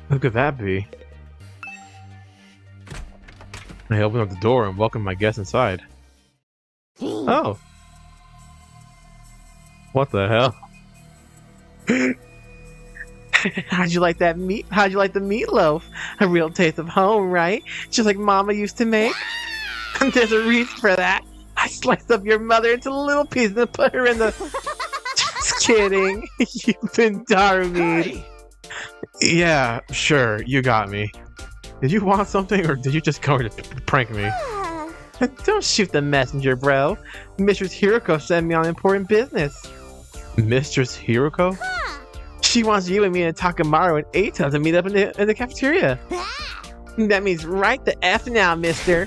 Who could that be? I opened up the door and welcomed my guest inside. Oh. What the hell? How'd you like that meat? How'd you like the meatloaf? A real taste of home, right? Just like Mama used to make. There's a reason for that. I sliced up your mother into little pieces and put her in the... Just kidding. You've been Darby. Hey! Yeah, sure. You got me. Did you want something or did you just go to prank me? Don't shoot the messenger, bro. Mistress Hiruko sent me on important business. Mistress Hiruko? She wants you and me and Takamaru and Eita to meet up in the cafeteria. That means right the F now, mister.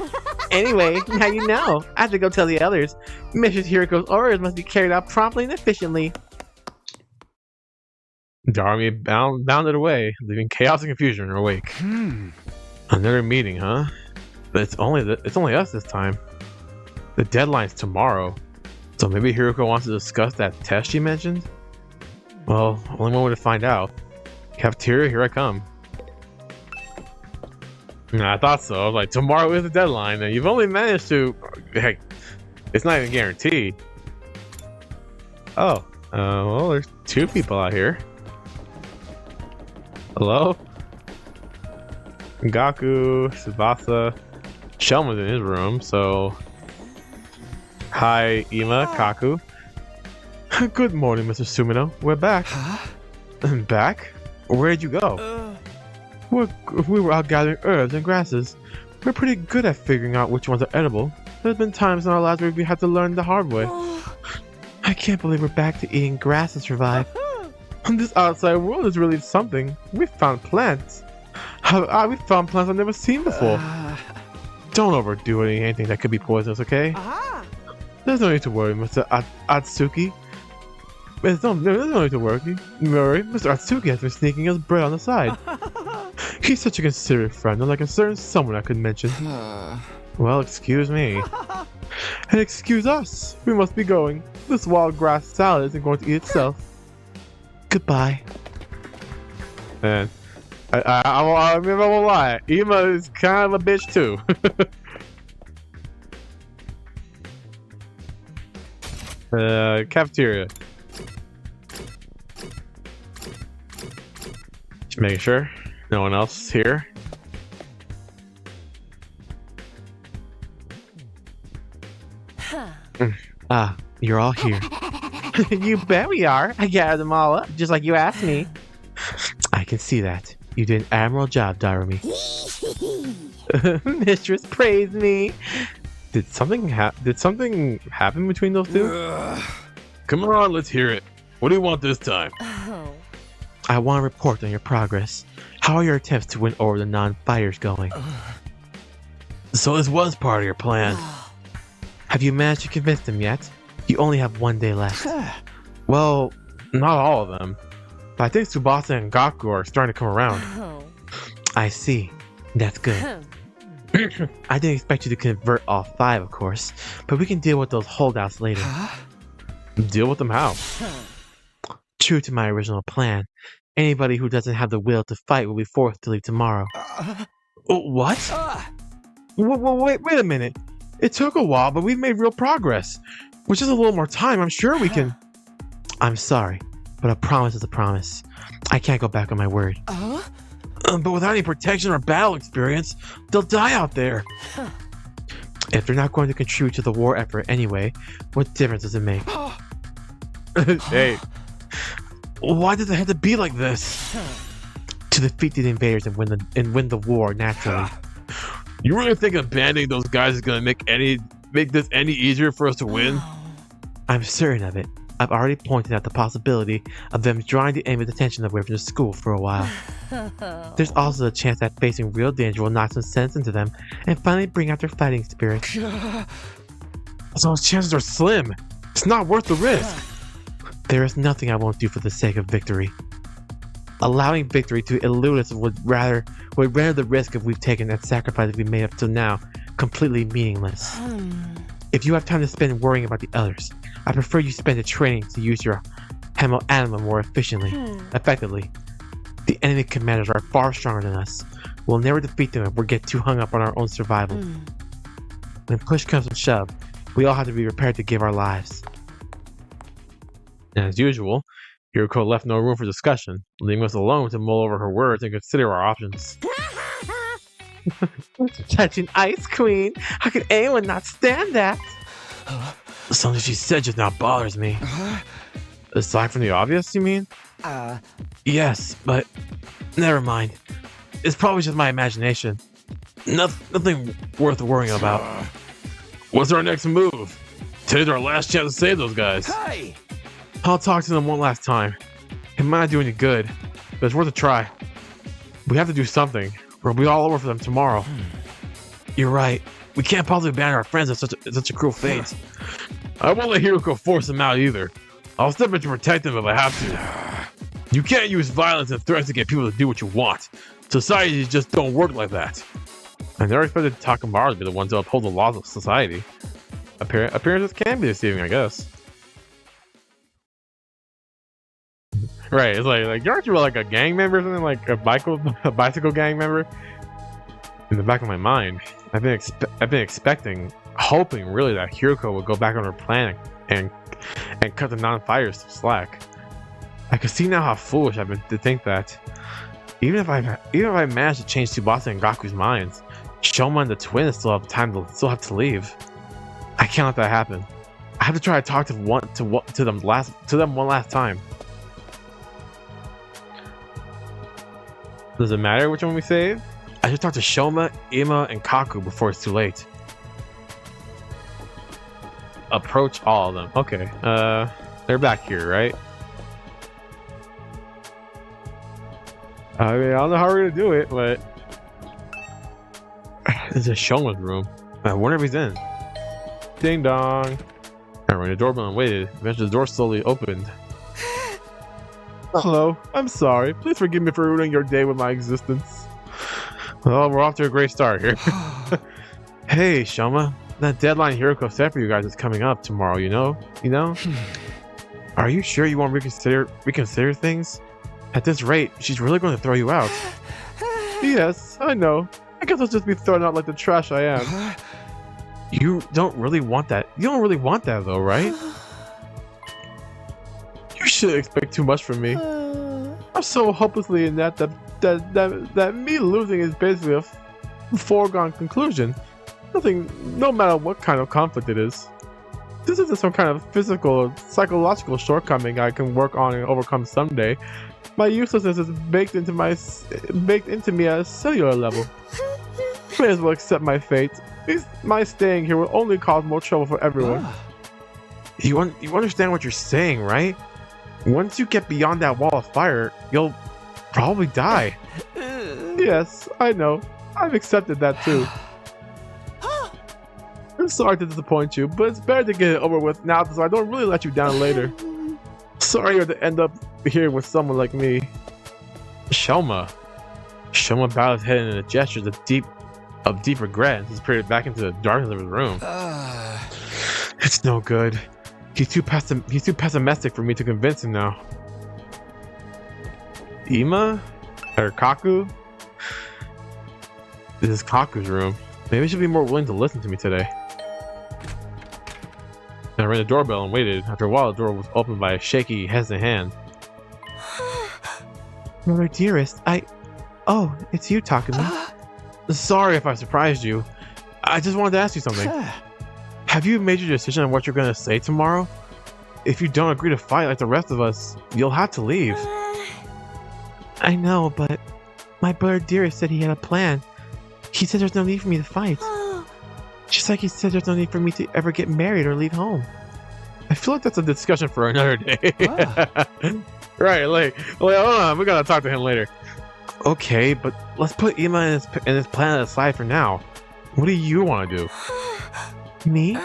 Anyway, now you know. I have to go tell the others. Mistress Hiruko's orders must be carried out promptly and efficiently. Darmy bounded away, leaving chaos and confusion in her wake. Another meeting, huh? But it's only us this time. The deadline's tomorrow. So maybe Hiruko wants to discuss that test she mentioned? Well, only one way to find out. Cafeteria, here I come. Nah, I thought so. I was like, tomorrow is the deadline, and you've only managed to... Heck, it's not even guaranteed. Oh, well, there's two people out here. Hello? Gaku, Tsubasa. Shelman's in his room, so... Hi, Ima, Kaku. Good morning, Mr. Sumino. We're back. Back? Where'd you go? We were out gathering herbs and grasses. We're pretty good at figuring out which ones are edible. There's been times in our lives where we had to learn the hard way. I can't believe we're back to eating grass to survive. This outside world is really something. We found plants. We found plants I've never seen before. Don't overdo anything that could be poisonous, okay? There's no need to worry, Mr. Atsuki. There's no need to worry. Mr. Atsuki has been sneaking us bread on the side. He's such a considerate friend, unlike a certain someone I could mention. Well, excuse me. And excuse us. We must be going. This wild grass salad isn't going to eat itself. Goodbye. And I won't lie. Ima is kind of a bitch too. Cafeteria. Just making sure no one else is here. You're all here. You bet we are. I gathered them all up, just like you asked me. I can see that. You did an admirable job, Darumi. Mistress, praise me. Did something happen between those two? Come on, let's hear it. What do you want this time? I want to report on your progress. How are your attempts to win over the non-fighters going? So this was part of your plan. Have you managed to convince them yet? You only have 1 day left. Well, not all of them. But I think Tsubasa and Gaku are starting to come around. I see. That's good. I didn't expect you to convert all 5, of course, but we can deal with those holdouts later. Deal with them how? True to my original plan, anybody who doesn't have the will to fight will be forced to leave tomorrow. What? Wait a minute. It took a while, but we've made real progress. With just a little more time, I'm sure we can... I'm sorry, but a promise is a promise. I can't go back on my word. But without any protection or battle experience, they'll die out there. If they're not going to contribute to the war effort anyway, what difference does it make? Hey, why does it have to be like this? To defeat the invaders and win the war naturally. You really think abandoning those guys is gonna make this any easier for us to win? I'm certain of it. I've already pointed out the possibility of them drawing the enemy's attention away from the school for a while. There's also a chance that facing real danger will knock some sense into them and finally bring out their fighting spirit. So those chances are slim. It's not worth the risk. There is nothing I won't do for the sake of victory. Allowing victory to elude us would render the risk we've taken and sacrifices we've made up till now completely meaningless. If you have time to spend worrying about the others, I prefer you spend it training to use your Hemo Anima more effectively. The enemy commanders are far stronger than us. We'll never defeat them if we get too hung up on our own survival. When push comes to shove, we all have to be prepared to give our lives. And as usual, Hiruko left no room for discussion, leaving us alone to mull over her words and consider our options. Touching ice, queen! How could anyone not stand that? Something she said just now bothers me. Aside from the obvious, you mean? Yes, but never mind. It's probably just my imagination. Nothing worth worrying about. What's our next move? Today's our last chance to save those guys. Hey! I'll talk to them one last time. It might not do any good, but it's worth a try. We have to do something, or we'll be all over for them tomorrow. You're right. We can't possibly abandon our friends at such a cruel fate. I won't let Hiruko force them out either. I'll step in to protect them if I have to. You can't use violence and threats to get people to do what you want. Societies just don't work like that. I never expected Takamaru to be the one to uphold the laws of society. Appearances can be deceiving, I guess. Right, it's like aren't you like a gang member or something, like a bicycle gang member? In the back of my mind, I've been expecting, hoping really that Hiruko would go back on her plan and cut the non-fighters some slack. I can see now how foolish I've been to think that. Even if I manage to change Tsubasa and Gaku's minds, Shoma and the twins still have to leave. I can't let that happen. I have to try to talk to them one last time. Does it matter which one we save? I should talk to Shoma, Ima, and Kaku before it's too late. Approach all of them. Okay. They're back here, right? I mean, I don't know how we're gonna do it, but this is Shoma's room. I wonder if he's in. Ding dong. I rang the doorbell and waited. Eventually, the door slowly opened. Hello. I'm sorry. Please forgive me for ruining your day with my existence. Well, we're off to a great start here. Hey, Shoma. That deadline Hiruko set for you guys is coming up tomorrow. You know. Are you sure you won't reconsider things? At this rate, she's really going to throw you out. Yes, I know. I guess I'll just be thrown out like the trash I am. You don't really want that. You don't really want that, though, right? You shouldn't expect too much from me. I'm so hopelessly in that me losing is basically a foregone conclusion. No matter what kind of conflict it is. This isn't some kind of physical or psychological shortcoming I can work on and overcome someday. My uselessness is baked into me at a cellular level. May as well accept my fate. My staying here will only cause more trouble for everyone. You understand what you're saying, right? Once you get beyond that wall of fire, you'll probably die. Yes, I know. I've accepted that too. I'm sorry to disappoint you, but it's better to get it over with now so I don't really let you down later. Sorry you have to end up here with someone like me. Shoma bowed his head in a gesture of deep regret and disappeared back into the darkness of his room. It's no good. He's too pessimistic for me to convince him now. Ima? Or Kaku? This is Kaku's room. Maybe she'll be more willing to listen to me today. I rang the doorbell and waited. After a while, the door was opened by a shaky, hesitant hand. Brother dearest, Oh, it's you, Takumi. Sorry if I surprised you. I just wanted to ask you something. Have you made your decision on what you're going to say tomorrow? If you don't agree to fight like the rest of us, you'll have to leave. I know, but my brother dearest said he had a plan. He said there's no need for me to fight. Just like he said there's no need for me to ever get married or leave home. I feel like that's a discussion for another day. Right, like, hold on, we gotta talk to him later. Okay, but let's put Ima and his plan aside for now. What do you want to do? Me?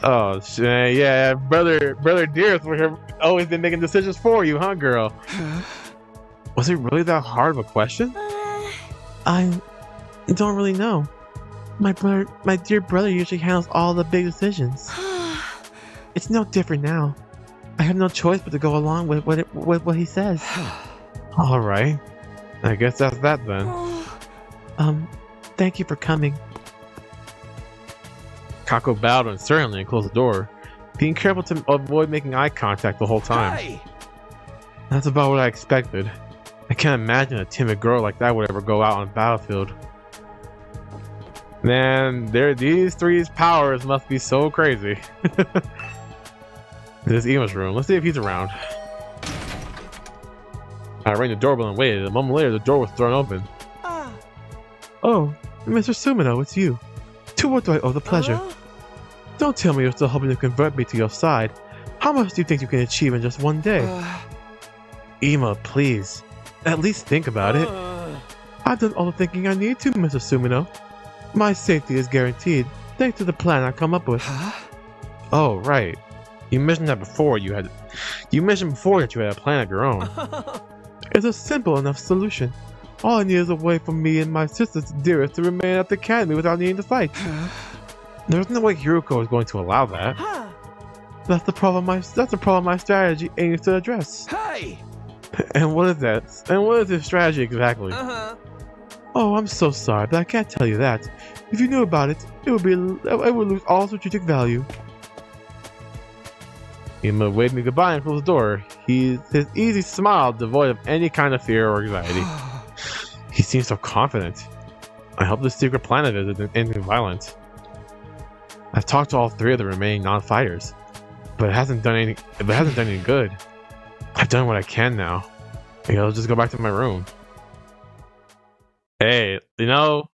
Oh, yeah, brother dearest, we're always been making decisions for you, huh, girl? Was it really that hard of a question? I don't really know. My dear brother usually handles all the big decisions. It's no different now. I have no choice but to go along with what he says. All right. I guess that's that then. Thank you for coming. Kako bowed uncertainly and closed the door, being careful to avoid making eye contact the whole time. Hey! That's about what I expected. I can't imagine a timid girl like that would ever go out on the battlefield. Man, these three's powers must be so crazy. This is Ima's room. Let's see if he's around. I rang the doorbell and waited. A moment later, the door was thrown open. Oh, Mr. Sumino, it's you. To what do I owe the pleasure? Don't tell me you're still hoping to convert me to your side. How much do you think you can achieve in just one day? Ima, please. At least think about it. I've done all the thinking I need to, Mr. Sumino. My safety is guaranteed, thanks to the plan I come up with. Oh, right. You mentioned that before you mentioned before that you had a plan of your own. It's a simple enough solution. All I need is a way for me and my sister's dearest to remain at the academy without needing to fight. There's no way Hiruko is going to allow that. That's the problem my strategy aims to address. Hey! And what is that? And what is this strategy exactly? Oh, I'm so sorry, but I can't tell you that. If you knew about it, it would lose all strategic value. He waved me goodbye and closed the door. His easy smile devoid of any kind of fear or anxiety. He seems so confident. I hope the secret planet isn't anything violent. I've talked to all 3 of the remaining non-fighters, but it hasn't done any good. I've done what I can now. I'll just go back to my room. Hey, you know,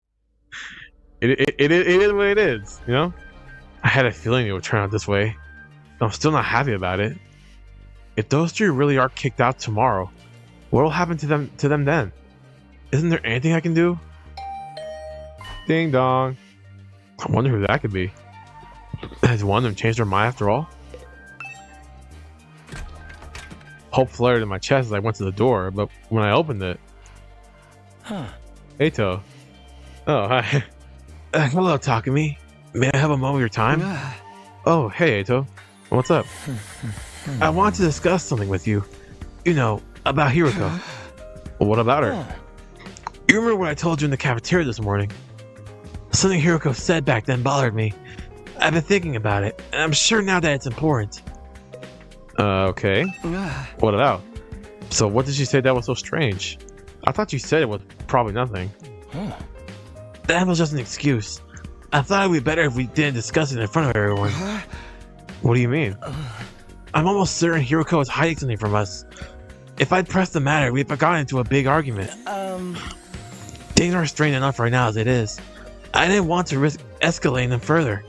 it is what it is, you know? I had a feeling it would turn out this way. I'm still not happy about it. If those 3 really are kicked out tomorrow, what will happen to them then? Isn't there anything I can do? Ding dong. I wonder who that could be. Has one of them changed their mind after all? Hope flared in my chest as I went to the door, but when I opened it... Eito. Oh, hi. Hello, Takumi. May I have a moment of your time? Oh, hey, Eito. What's up? I want to discuss something with you. You know, about Hiruko. What about her? You remember what I told you in the cafeteria this morning? Something Hiruko said back then bothered me. I've been thinking about it, and I'm sure now that it's important. Okay. What about? So what did she say that was so strange? I thought you said it was probably nothing. That was just an excuse. I thought it would be better if we didn't discuss it in front of everyone. What do you mean? I'm almost certain Hiruko is hiding something from us. If I'd pressed the matter, we'd have gotten into a big argument. Things are strained enough right now as it is. I didn't want to risk escalating them further.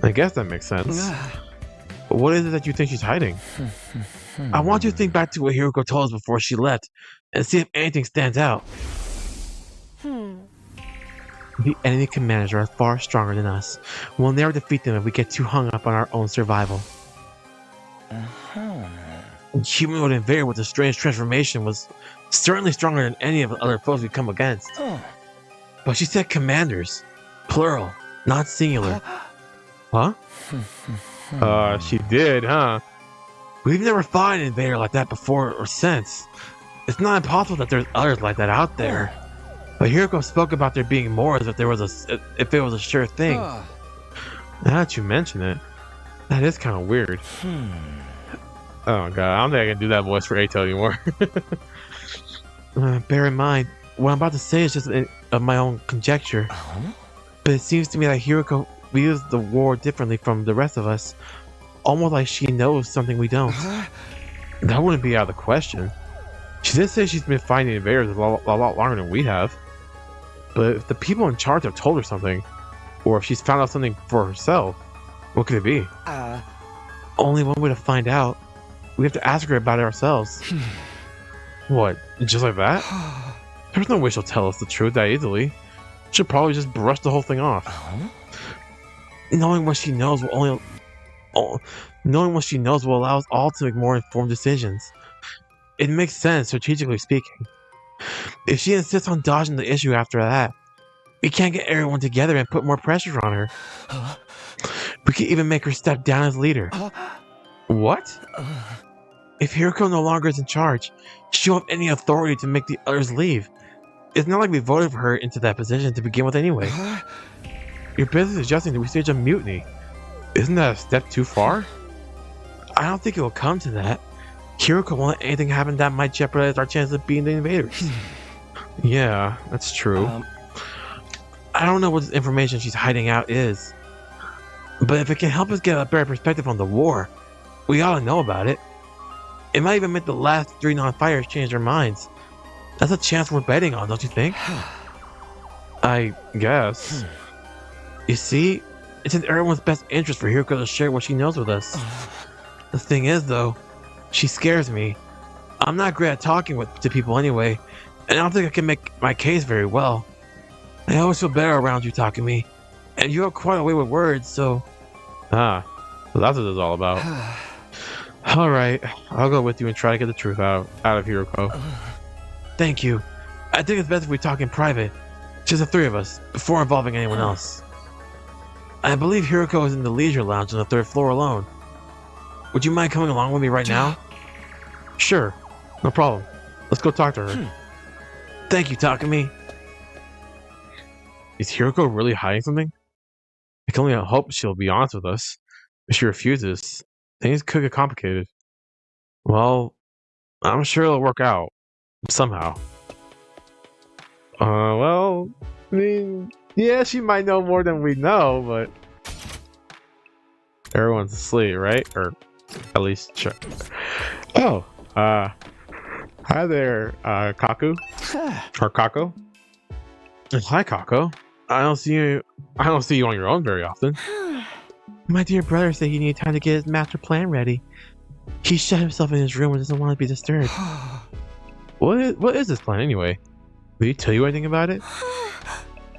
I guess that makes sense. What is it that you think she's hiding? I want you to think back to what Hiruko told us before she left and see if anything stands out. The enemy commanders are far stronger than us. We'll never defeat them if we get too hung up on our own survival. Humanoid invader with a strange transformation was certainly stronger than any of the other foes we come against. But she said commanders. Plural, not singular. Huh? She did, huh? We've never fought an invader like that before or since. It's not impossible that there's others like that out there. But Hiruko spoke about there being more as if it was a sure thing. Now that you mention it, that is kind of weird. Oh god, I don't think I can do that voice for Eito anymore. Bear in mind, what I'm about to say is just of my own conjecture. But it seems to me that Hiruko views the war differently from the rest of us. Almost like she knows something we don't. That wouldn't be out of the question. She did say she's been fighting invaders a lot longer than we have. But if the people in charge have told her something, or if she's found out something for herself, what could it be? Only one way to find out. We have to ask her about it ourselves. What? Just like that? There's no way she'll tell us the truth that easily. She'll probably just brush the whole thing off. Knowing what she knows will allow us all to make more informed decisions. It makes sense, strategically speaking. If she insists on dodging the issue after that, we can't get everyone together and put more pressure on her. We could even make her step down as leader. What? If Hiruko no longer is in charge, she won't have any authority to make the others leave. It's not like we voted for her into that position to begin with anyway. You're basically suggesting that we stage a mutiny. Isn't that a step too far? I don't think it will come to that. Hiruko won't let anything happen that might jeopardize our chance of being the invaders. Yeah, that's true. I don't know what this information she's hiding out is. But if it can help us get a better perspective on the war, we ought to know about it. It might even make the last 3 non-fighters change their minds. That's a chance we're betting on, don't you think? I guess. You see, it's in everyone's best interest for Hiruko to share what she knows with us. The thing is, though, she scares me. I'm not great at talking to people anyway, and I don't think I can make my case very well. I always feel better around you, Takumi, and you have quite a way with words, so... So that's what it's all about. Alright, I'll go with you and try to get the truth out of Hiruko. Thank you. I think it's best if we talk in private, just the 3 of us, before involving anyone else. I believe Hiruko is in the leisure lounge on the 3rd floor alone. Would you mind coming along with me right now? Sure, no problem. Let's go talk to her. Thank you, Takumi. Is Hiruko really hiding something? I can only hope she'll be honest with us. If she refuses, things could get complicated. Well, I'm sure it'll work out somehow. Well, I mean, yeah, she might know more than we know, but everyone's asleep, right? Or at least sure. Oh, hi there, Kaku or Kako. Hi, Kako. I don't see you on your own very often. My dear brother said he needed time to get his master plan ready. He shut himself in his room and doesn't want to be disturbed. What is this plan anyway? Did he tell you anything about it?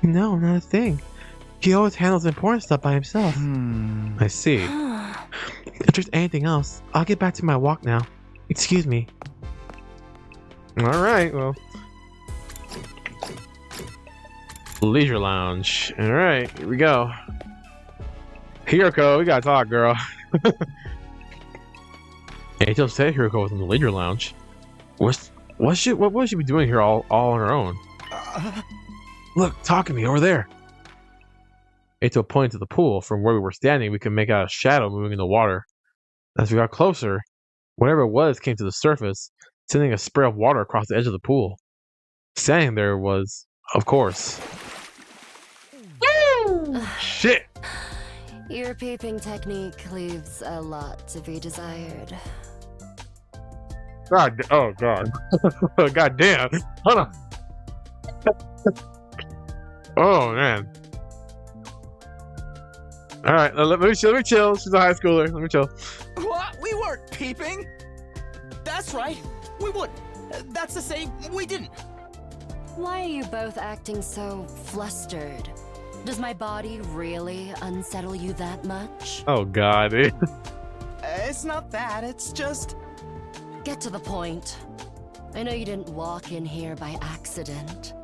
No, not a thing. He always handles important stuff by himself. I see. If there's anything else, I'll get back to my walk now. Excuse me. Alright, well. Leisure lounge. Alright, here we go. Hiruko, we gotta talk, girl. Eito said Hiruko was in the leisure lounge. What would she be doing here all on her own? Look, talk to me over there. Eito pointed to the pool. From where we were standing, we could make out a shadow moving in the water. As we got closer, whatever it was came to the surface, sending a spray of water across the edge of the pool. Standing there was, of course. Shit! Your peeping technique leaves a lot to be desired. God, oh god. God damn. Hold on. Oh man. Alright, let me chill. She's a high schooler. Let me chill. What? We weren't peeping. That's right. We wouldn't. That's to say, we didn't. Why are you both acting so flustered? Does my body really unsettle you that much? Oh god. It's not that. It's just... Get to the point. I know you didn't walk in here by accident.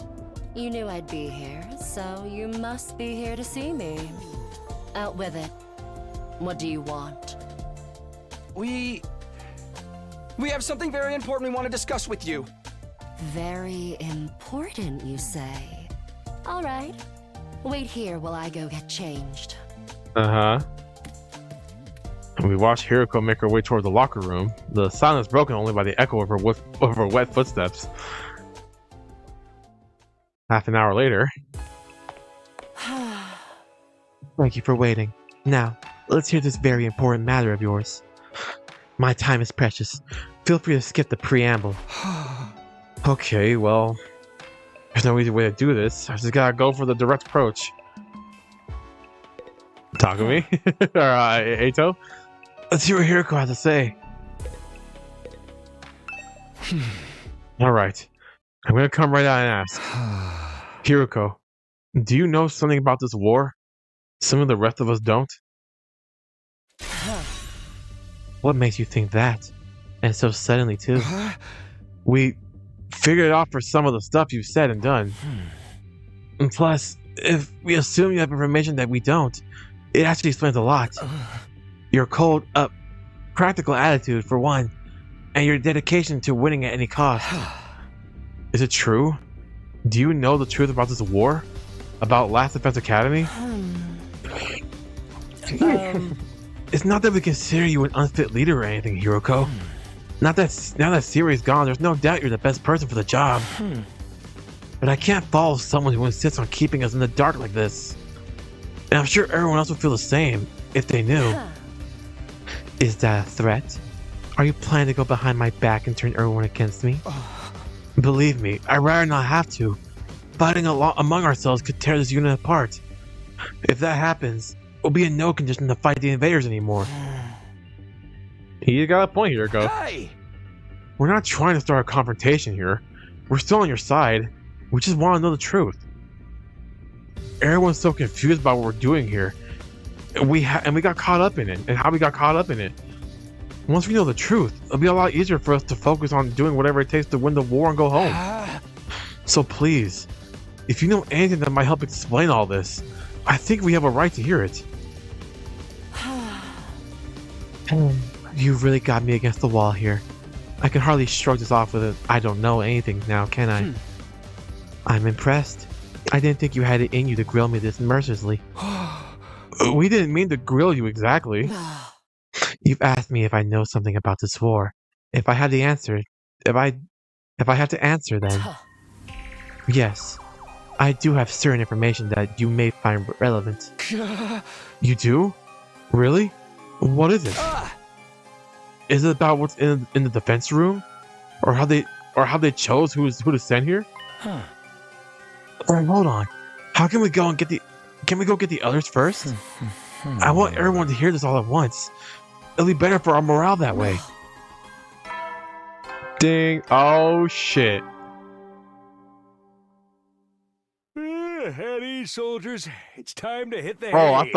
You knew I'd be here, so you must be here to see me. Out with it. What do you want? We have something very important we want to discuss with you. Very important, you say? All right. Wait here while I go get changed. Uh-huh. We watched Hiruko make her way toward the locker room. The silence broken only by the echo of her wet footsteps. Half an hour later. Thank you for waiting. Now, let's hear this very important matter of yours. My time is precious. Feel free to skip the preamble. Okay, well, there's no easy way to do this. I just gotta go for the direct approach. Takumi? Or Eito? Let's hear what Hiruko has to say. Alright. I'm gonna come right out and ask. Hiruko, do you know something about this war? Some of the rest of us don't? What makes you think that? And so suddenly, too. We figured it out for some of the stuff you've said and done. And plus, if we assume you have information that we don't, it actually explains a lot. Your cold, practical attitude, for one, and your dedication to winning at any cost. Is it true? Do you know the truth about this war? About Last Defense Academy? It's not that we consider you an unfit leader or anything, Hiruko. Now that Siri's gone, there's no doubt you're the best person for the job. But I can't follow someone who insists on keeping us in the dark like this. And I'm sure everyone else would feel the same if they knew. Is that a threat? Are you planning to go behind my back and turn everyone against me? Believe me, I'd rather not have to. Fighting among ourselves could tear this unit apart. If that happens, we'll be in no condition to fight the invaders anymore. You got a point here, Hiruko. Hey! We're not trying to start a confrontation here. We're still on your side. We just want to know the truth. Everyone's so confused about what we're doing here. And we got caught up in it, and how we got caught up in it. Once we know the truth, it'll be a lot easier for us to focus on doing whatever it takes to win the war and go home. So please, if you know anything that might help explain all this, I think we have a right to hear it. You really got me against the wall here. I can hardly shrug this off with a I don't know anything now, can I? I'm impressed. I didn't think you had it in you to grill me this mercilessly. We didn't mean to grill you exactly. You've asked me if I know something about this war. If I had the answer, if I had to answer, then yes, I do have certain information that you may find relevant. You do? Really? What is it? Is it about what's in the defense room, or how they chose who to send here? Or hold on, how can we go and get the? Can we go get the others first? I want everyone to hear this all at once. It'll be better for our morale that way. Ding! Oh shit! At ease, soldiers. It's time to hit the Oh, hay.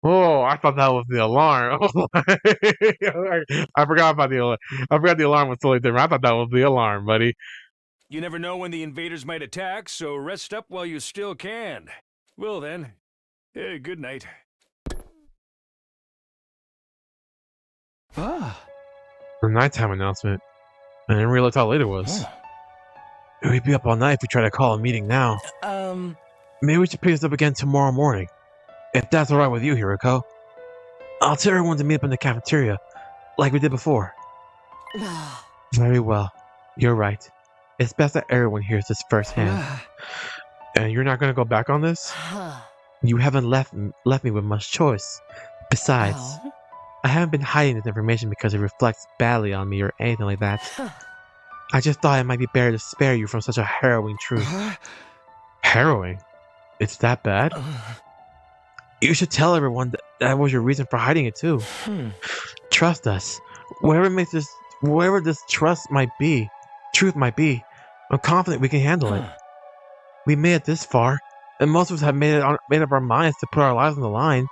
I thought that was the alarm. I forgot about the alarm. I forgot the alarm was totally different. I thought that was the alarm, buddy. You never know when the invaders might attack, so rest up while you still can. Well then, good night. The nighttime announcement. I didn't realize how late it was. We'd be up all night if we try to call a meeting now. Maybe we should pick this up again tomorrow morning. If that's alright with you, Hiruko. I'll tell everyone to meet up in the cafeteria, like we did before. Very well. You're right. It's best that everyone hears this firsthand. And you're not going to go back on this? You haven't left me with much choice. Besides, I haven't been hiding this information because it reflects badly on me or anything like that. I just thought it might be better to spare you from such a harrowing truth. Harrowing? It's that bad? You should tell everyone that was your reason for hiding it too. Trust us. Wherever this truth might be, I'm confident we can handle it. We made it this far, and most of us have made up our minds to put our lives on the line.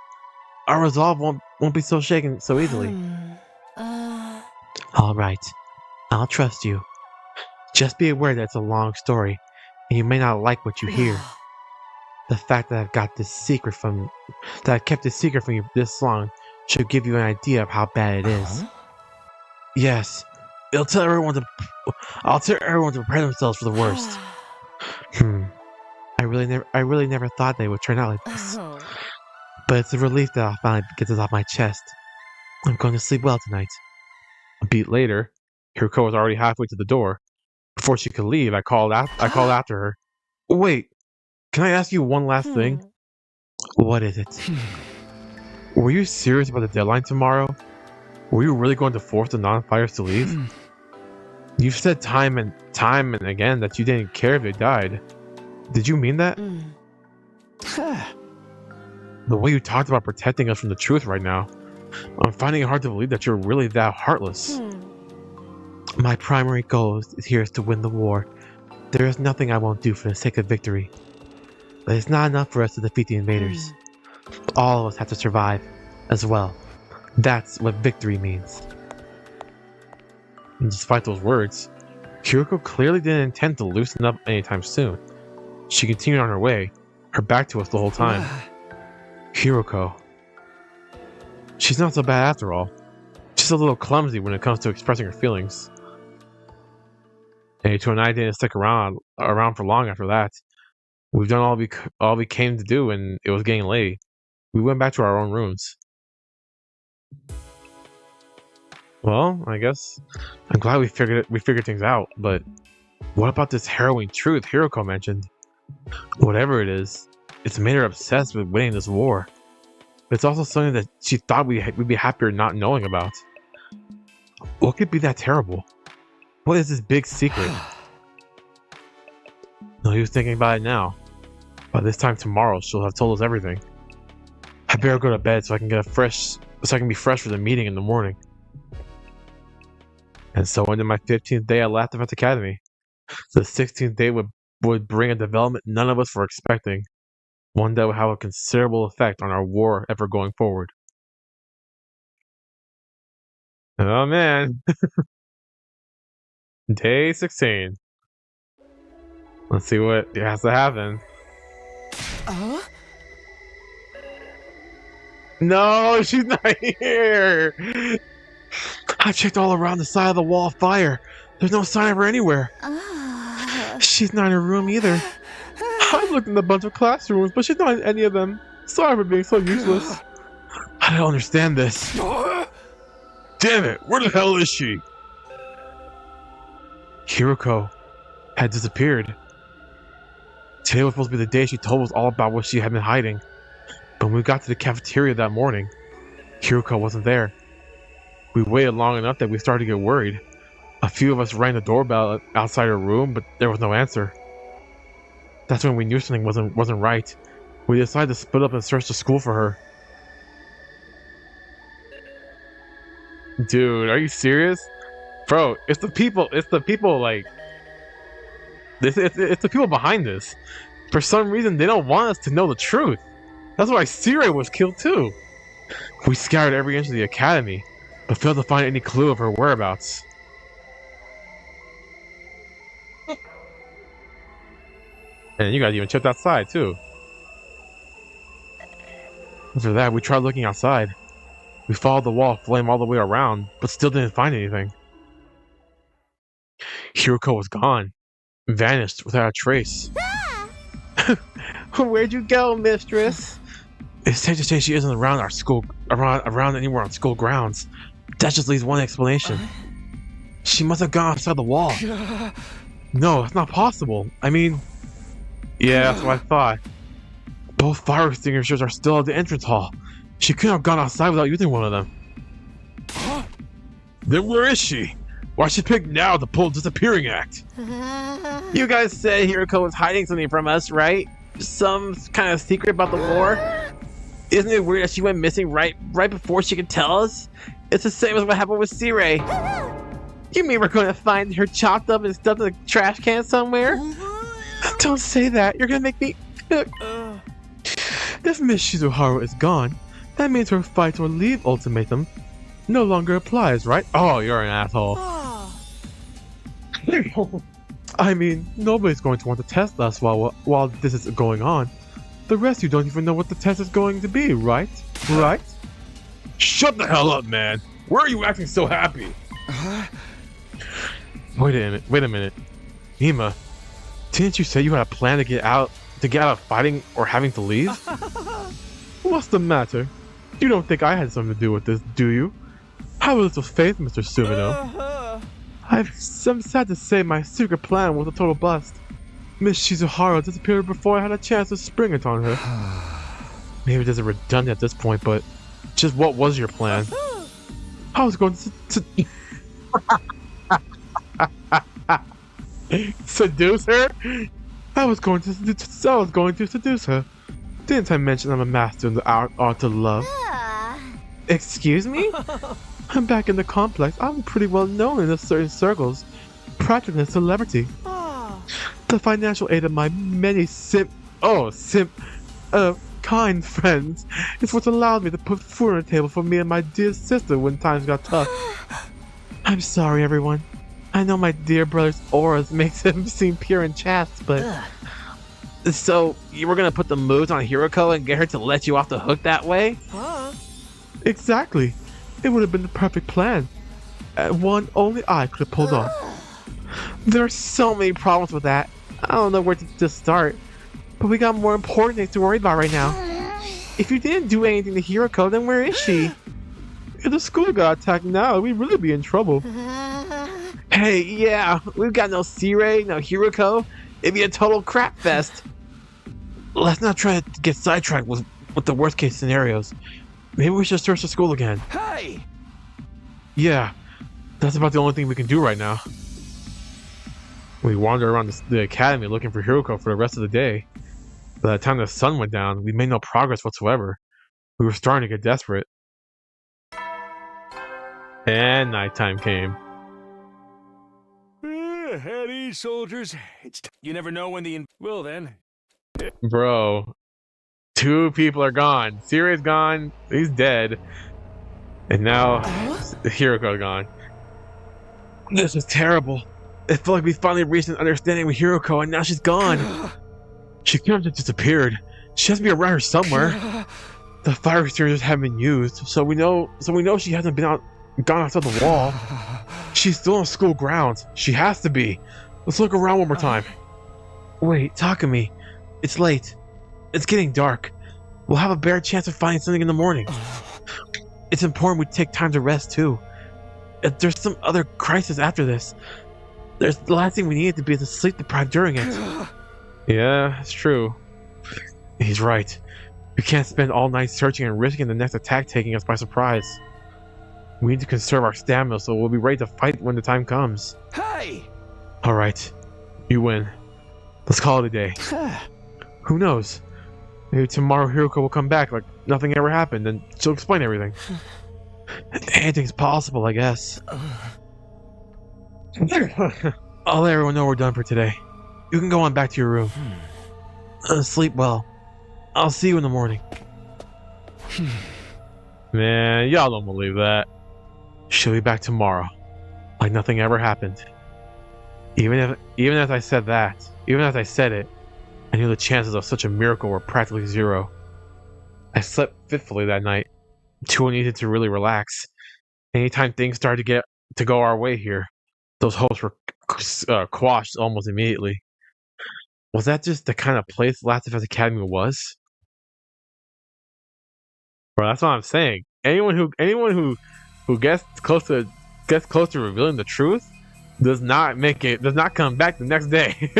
Our resolve won't be so shaken so easily. All right, I'll trust you. Just be aware that it's a long story, and you may not like what you hear. The fact that I've kept this secret from you this long should give you an idea of how bad it is. Yes, I'll tell everyone to prepare themselves for the worst. I really never thought they would turn out like this. But it's a relief that I'll finally get this off my chest. I'm going to sleep well tonight. A beat later, Hiruko was already halfway to the door. Before she could leave, I called after her. Wait, can I ask you one last thing? What is it? Were you serious about the deadline tomorrow? Were you really going to force the non-fighters to leave? You've said time and again that you didn't care if they died. Did you mean that? The way you talked about protecting us from the truth right now, I'm finding it hard to believe that you're really that heartless. My primary goal here is to win the war. There is nothing I won't do for the sake of victory. But it's not enough for us to defeat the invaders. All of us have to survive as well. That's what victory means. And despite those words, Hiruko clearly didn't intend to loosen up anytime soon. She continued on her way, her back to us the whole time. Hiruko. She's not so bad after all. She's a little clumsy when it comes to expressing her feelings. Eiichiro and I didn't stick around for long after that. We've done all we came to do, and it was getting late. We went back to our own rooms. Well, I guess I'm glad we figured things out, but what about this harrowing truth Hiruko mentioned? Whatever it is, it's made her obsessed with winning this war. But it's also something that she thought we'd be happier not knowing about. What could be that terrible? What is this big secret? No use thinking about it now. By this time tomorrow, she'll have told us everything. I better go to bed so I can be fresh for the meeting in the morning. And so ended my 15th day at Last Defense Academy. The 16th day would bring a development none of us were expecting. One that would have a considerable effect on our war effort going forward. Oh man. Day 16. Let's see what has to happen. No, she's not here. I checked all around the side of the wall of fire. There's no sign of her anywhere. She's not in her room either. I looked in a bunch of classrooms, but she's not in any of them. Sorry for being so useless. I don't understand this. Damn it! Where the hell is she? Hiruko had disappeared. Today was supposed to be the day she told us all about what she had been hiding. But when we got to the cafeteria that morning, Hiruko wasn't there. We waited long enough that we started to get worried. A few of us rang the doorbell outside her room, but there was no answer. That's when we knew something wasn't right. We decided to split up and search the school for her. Dude, are you serious? Bro, it's the people like it's the people behind this. For some reason they don't want us to know the truth. That's why Sire was killed too. We scoured every inch of the academy, but failed to find any clue of her whereabouts. And you guys even checked outside too. After that, we tried looking outside. We followed the wall of flame all the way around, but still didn't find anything. Hiruko was gone. Vanished without a trace. Where'd you go, mistress? It's safe to say she isn't around our school, around anywhere on school grounds. That just leaves one explanation. She must have gone outside the wall. No, that's not possible. I mean, yeah, that's what I thought. Both fire extinguishers are still at the entrance hall. She couldn't have gone outside without using one of them. Then where is she? Why she pick now to pull a disappearing act? You guys said Hiruko was hiding something from us, right? Some kind of secret about the war? Isn't it weird that she went missing right before she could tell us? It's the same as what happened with Sire. You mean we're going to find her chopped up and stuffed in a trash can somewhere? Don't say that. You're going to make me... If Miss Shizuharu is gone, that means her fight or leave ultimatum no longer applies, right? Oh, you're an asshole. I mean, nobody's going to want to test us while this is going on. The rest of you don't even know what the test is going to be, right? Right? Shut the hell up, man! Why are you acting so happy? Wait a minute. Nima, didn't you say you had a plan to get out of fighting or having to leave? What's the matter? You don't think I had something to do with this, do you? Have a little faith, Mr. Sumino. I'm sad to say my secret plan was a total bust. Miss Shizuharu disappeared before I had a chance to spring it on her. Maybe it isn't redundant at this point, but just what was your plan? I was going to seduce her? I was going to seduce her. Didn't I mention I'm a master in the art of love? Excuse me? I'm back in the complex. I'm pretty well known in certain circles. Practically a celebrity. The financial aid of my many kind friends is what allowed me to put food on the table for me and my dear sister when times got tough. I'm sorry, everyone. I know my dear brother's auras makes him seem pure and chaste, but... So, you were gonna put the moves on Hiruko and get her to let you off the hook that way? Exactly. It would have been the perfect plan. One only I could have pulled off. There are so many problems with that. I don't know where to start. But we got more important things to worry about right now. If you didn't do anything to Hiruko, then where is she? If the school got attacked now, we'd really be in trouble. Hey, yeah, we've got no Sire, no Hiruko. It'd be a total crap fest. Let's not try to get sidetracked with the worst case scenarios. Maybe we should search the school again. Hey! Yeah, that's about the only thing we can do right now. We wandered around the academy looking for Hiruko for the rest of the day. By the time the sun went down, we made no progress whatsoever. We were starting to get desperate. And nighttime came. At ease, soldiers. You never know when the... Well, then. Bro, 2 people are gone. Siri's gone. He's dead. And now Hiruko's gone. This is terrible. It felt like we finally reached an understanding with Hiruko, and now she's gone. She can't have just disappeared. She has to be around here somewhere. The fire extinguishers haven't been used, so we know she hasn't gone outside the wall. She's still on school grounds. She has to be. Let's look around one more time. Wait, Takumi. It's late. It's getting dark. We'll have a better chance of finding something in the morning. It's important we take time to rest too. if there's some other crisis after this, the last thing we need to be is to sleep deprived during it. Yeah, it's true. He's right. We can't spend all night searching and risking the next attack taking us by surprise. We need to conserve our stamina so we'll be ready to fight when the time comes. Hey! Alright, you win. Let's call it a day. Who knows? Maybe tomorrow Hiruko will come back like nothing ever happened and she'll explain everything. Anything's possible, I guess. I'll let everyone know we're done for today. You can go on back to your room. Sleep well. I'll see you in the morning. Man, y'all don't believe that. She'll be back tomorrow. Like nothing ever happened. Even as I said it, I knew the chances of such a miracle were practically zero. I slept fitfully that night. Too needed to really relax. Anytime things started to go our way here, those hopes were quashed almost immediately. Was that just the kind of place Last Defense Academy was? Bro, that's what I'm saying. Anyone who gets close to revealing the truth does not come back the next day.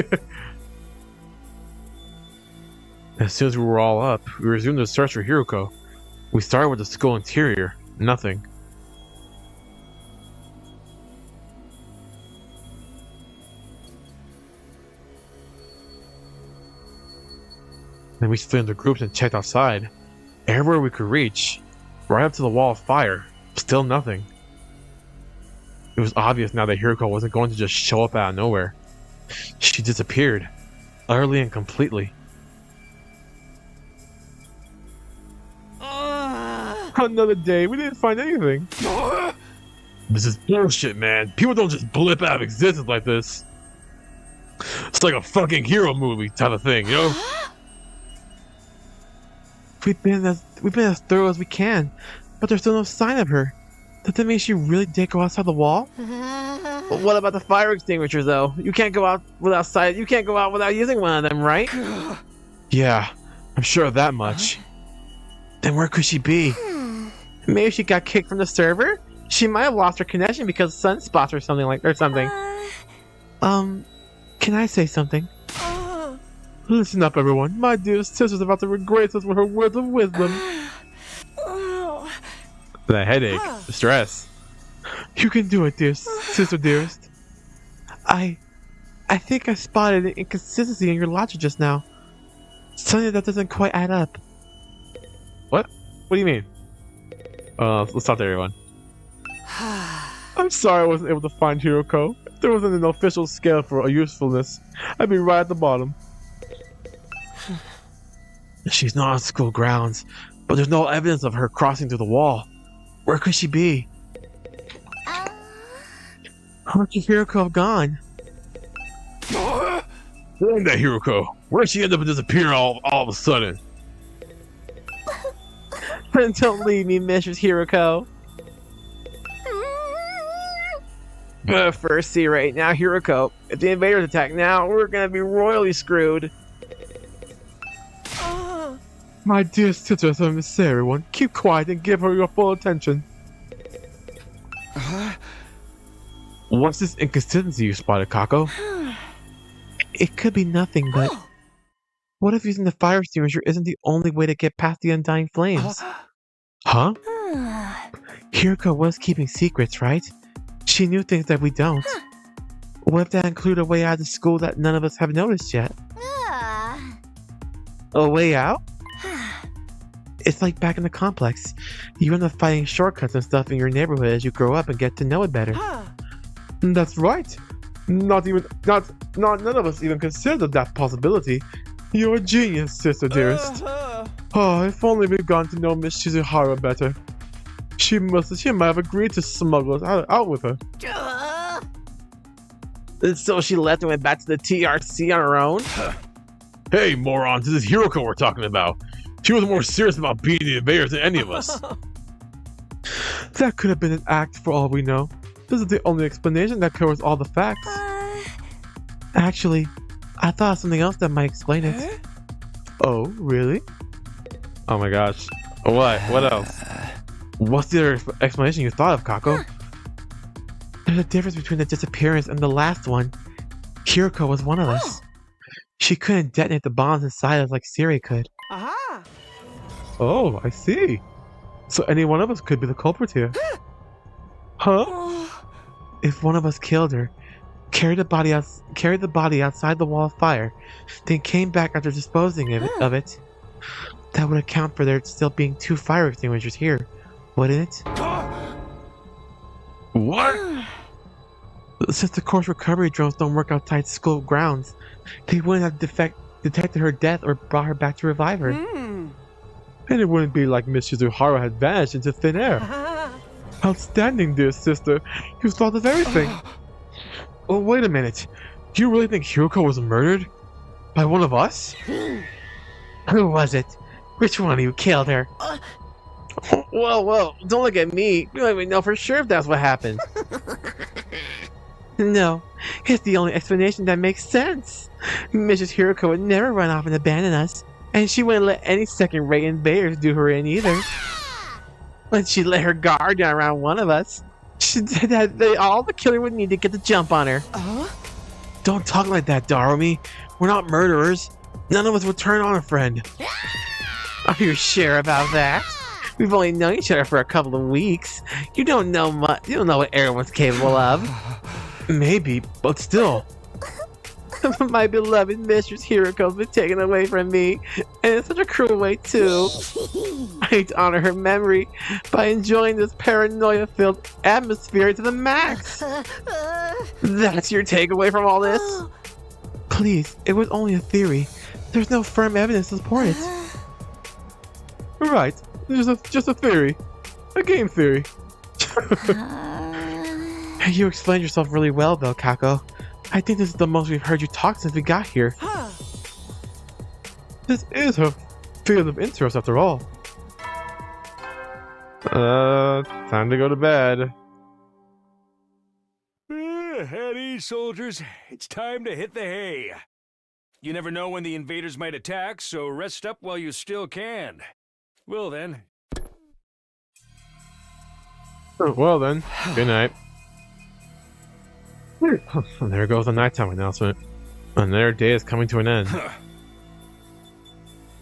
As soon as we were all up, we resumed the search for Hiruko. We started with the school interior. Nothing. Then we split into groups and checked outside. Everywhere we could reach, right up to the wall of fire, still nothing. It was obvious now that Hiruko wasn't going to just show up out of nowhere. She disappeared, utterly and completely. Another day, we didn't find anything. This is bullshit, man. People don't just blip out of existence like this. It's like a fucking hero movie type of thing, you know? We've been as thorough as we can, but there's still no sign of her. Does that mean she really did go outside the wall? But what about the fire extinguisher, though? You can't go out without using one of them, right? Yeah, I'm sure of that much. Then where could she be? Maybe she got kicked from the server? She might have lost her connection because of sunspots or something. Can I say something? Listen up, everyone. My dear sister's about to regrace us with her words of wisdom. The headache, the stress. You can do it, dear sister dearest. I think I spotted an inconsistency in your logic just now. Something that doesn't quite add up. What? What do you mean? Let's stop there, everyone. I'm sorry I wasn't able to find Hiruko. If there wasn't an official scale for usefulness, I'd be right at the bottom. She's not on school grounds, but there's no evidence of her crossing through the wall. Where could she be? Where could Hiruko have gone? Damn that Hiruko. Where did she end up disappearing all of a sudden? Don't leave me, Mrs. Hiruko. First, see right now, Hiruko. If the invaders attack now, we're gonna be royally screwed. My dear sister, as I say, everyone, keep quiet and give her your full attention. What's this inconsistency you spotted, Kako? It could be nothing, but what if using the fire extinguisher isn't the only way to get past the undying flames? Huh? Hiruko was keeping secrets, right? She knew things that we don't. What if that included a way out of the school that none of us have noticed yet? A way out? It's like back in the complex. You end up finding shortcuts and stuff in your neighborhood as you grow up and get to know it better. That's right. None of us even considered that possibility. You're a genius, sister dearest. Oh, if only we'd gotten to know Miss Shizuhara better. She might have agreed to smuggle us out with her. So she left and went back to the TRC on her own? Hey, morons, this is Hiruko we're talking about. She was more serious about beating the invaders than any of us. That could have been an act for all we know. This is the only explanation that covers all the facts. Actually, I thought of something else that might explain it. Oh, really? Oh my gosh. What? What else? What's the other explanation you thought of, Kako? There's a difference between the disappearance and the last one. Hiruko was one of us. She couldn't detonate the bombs inside us like Siri could. Aha! Oh, I see. So any one of us could be the culprit here. Huh? If one of us killed her, carried the body outside the wall of fire, then came back after disposing of it, that would account for there still being 2 fire extinguishers here, wouldn't it? What? Since the course recovery drones don't work outside school grounds, they wouldn't have detected her death or brought her back to revive her. And it wouldn't be like Miss Shizuhara had vanished into thin air. Outstanding, dear sister. You thought of everything. Oh, wait a minute. Do you really think Hiruko was murdered? By one of us? Who was it? Which one of you killed her? Whoa, don't look at me. You don't even know for sure if that's what happened. No, it's the only explanation that makes sense. Mrs. Hiruko would never run off and abandon us, and she wouldn't let any second-rate invaders do her in either. When she let her guard down around one of us, she did that all the killer would need to get the jump on her. Don't talk like that, Darumi. We're not murderers. None of us would turn on a friend. Are you sure about that? We've only known each other for a couple of weeks. You don't know much. You don't know what everyone's capable of. Maybe, but still. My beloved Mistress Hiruko's been taken away from me, and in such a cruel way too. I need to honor her memory by enjoying this paranoia-filled atmosphere to the max. That's your takeaway from all this? Please, it was only a theory. There's no firm evidence to support it. Right, just a theory. A game theory. You explained yourself really well, though, Kako. I think this is the most we've heard you talk since we got here. This is her field of interest, after all. Time to go to bed. At ease, soldiers. It's time to hit the hay. You never know when the invaders might attack, so rest up while you still can. Well then. Well then, good night. And there goes the nighttime announcement. Another day is coming to an end.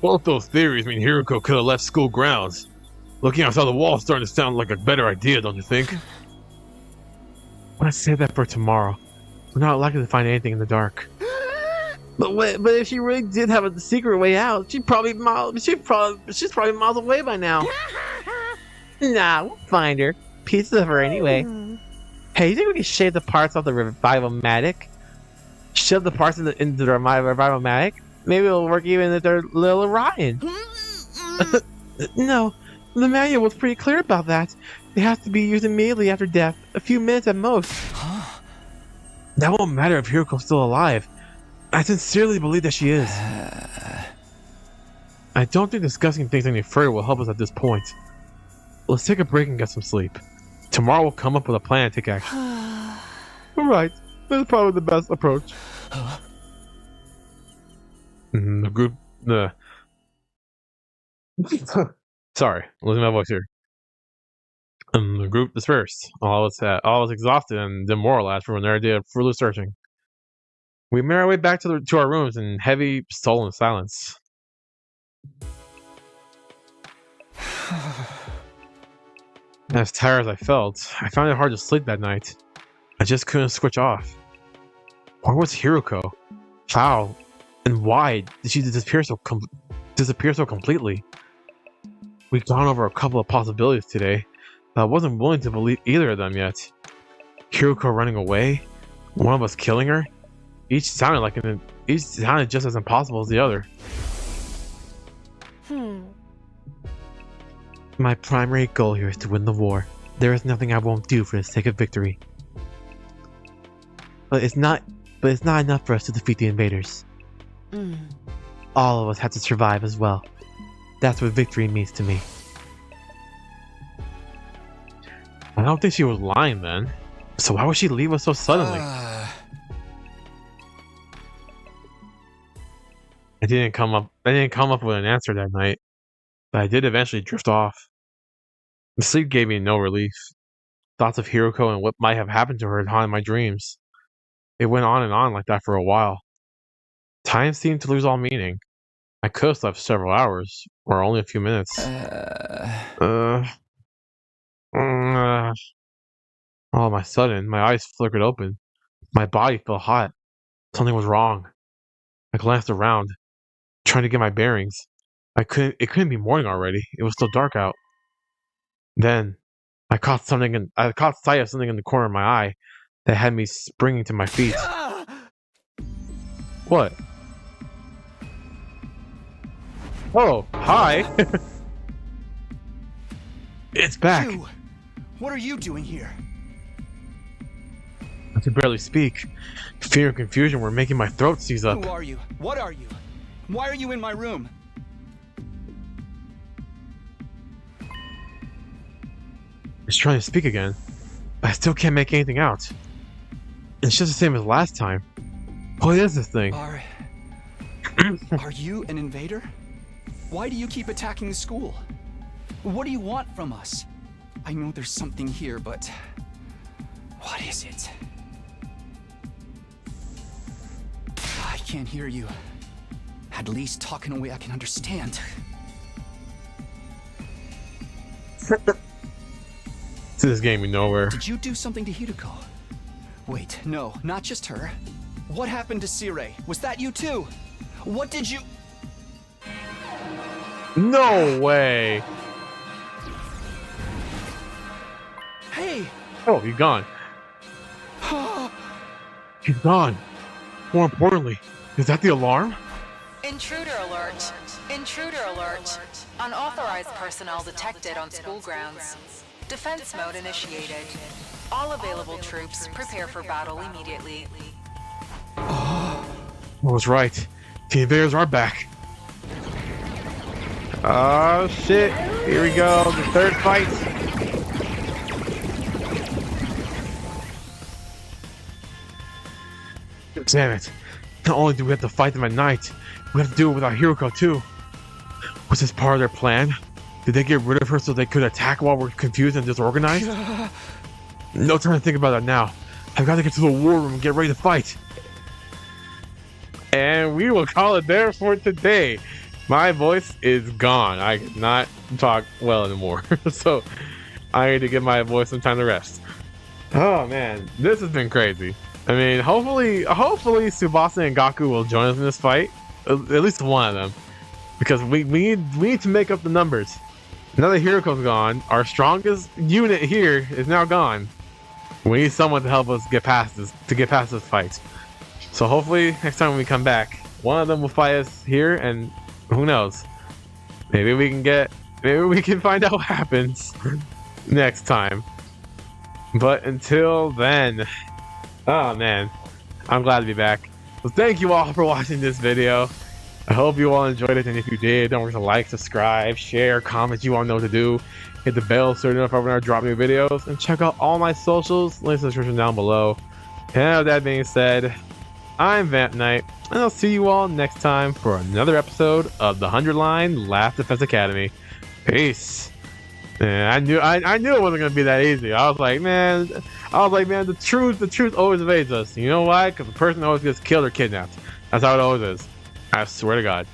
Both those theories mean Hiruko could have left school grounds. Looking outside the wall is starting to sound like a better idea, don't you think? Let's save that for tomorrow. We're not likely to find anything in the dark. But if she really did have a secret way out, she's probably miles away by now. Nah, we'll find her. Pieces of her anyway. Hey, you think we can shave the parts off the revival-matic? Shove the parts into the revival-matic? Maybe it'll work even if they're little Orion. No, the manual was pretty clear about that. It has to be used immediately after death, a few minutes at most. That won't matter if Hiruko's still alive. I sincerely believe that she is. I don't think discussing things any further will help us at this point. Let's take a break and get some sleep. Tomorrow we'll come up with a plan to take action. Alright, that's probably the best approach. The group... Sorry, I'm losing my voice here. The group dispersed. All was exhausted and demoralized from their day of fruitless searching. We made our way back to our rooms in heavy, sullen silence. As tired as I felt, I found it hard to sleep that night. I just couldn't switch off. Where was Hiruko? How and why did she disappear so completely? We've gone over a couple of possibilities today, but I wasn't willing to believe either of them yet. Hiruko running away, one of us killing her. Each sounded just as impossible as the other. My primary goal here is to win the war. There is nothing I won't do for the sake of victory. But it's not enough for us to defeat the invaders. All of us have to survive as well. That's what victory means to me. I don't think she was lying then. So why would she leave us so suddenly? I didn't come up with an answer that night, but I did eventually drift off. The sleep gave me no relief. thoughts of Hiruko and what might have happened to her had haunted my dreams. It went on and on like that for a while. Time seemed to lose all meaning. I could have slept several hours, or only a few minutes. All of a sudden, my eyes flickered open. My body felt hot. Something was wrong. I glanced around, trying to get my bearings. It couldn't be morning already. It was still dark out. Then, I caught sight of something in the corner of my eye that had me springing to my feet. What? Oh, hi. It's back. You! What are you doing here? I could barely speak. Fear and confusion were making my throat seize up. Who are you? What are you? Why are you in my room? I was trying to speak again, but I still can't make anything out. It's just the same as last time. What is this thing? Are you an invader? Why do you keep attacking the school? What do you want from us? I know there's something here, but what is it? I can't hear you. At least talk in a way I can understand. This is getting me nowhere. Did you do something to Hiruko? Wait, no, not just her. What happened to Sire? Was that you too? What did you... No way! Hey! Oh, he's gone. He's gone. More importantly, is that the alarm? Intruder alert. Intruder alert. Unauthorized personnel detected on school grounds. Defense mode initiated. All available troops prepare for battle immediately. I was right. The invaders are back. Oh shit. Here we go. The third fight. Damn it. Not only do we have to fight them at night, we have to do it without Hiruko too. Was this part of their plan? Did they get rid of her so they could attack while we're confused and disorganized? No time to think about that now. I've got to get to the war room and get ready to fight. And we will call it there for today. My voice is gone. I cannot talk well anymore. So I need to give my voice some time to rest. Oh man, this has been crazy. I mean, hopefully Tsubasa and Gaku will join us in this fight. At least one of them. Because we need to make up the numbers. Now that Hiruko's gone, our strongest unit here is now gone. We need someone to help us get past this fight. So hopefully next time when we come back, one of them will fight us here, and who knows? Maybe we can find out what happens next time. But until then, oh man, I'm glad to be back. So thank you all for watching this video. I hope you all enjoyed it, and if you did, don't forget to like, subscribe, share, comment. You all know what to do. Hit the bell so you're notified when I drop new videos, and check out all my socials. Links in the description down below. And with that being said, I'm Vamp Knight, and I'll see you all next time for another episode of the 100 Line Laugh Defense Academy. Peace. And I knew it wasn't gonna be that easy. I was like, man, the truth always evades us. You know why? Because the person always gets killed or kidnapped. That's how it always is. I swear to God.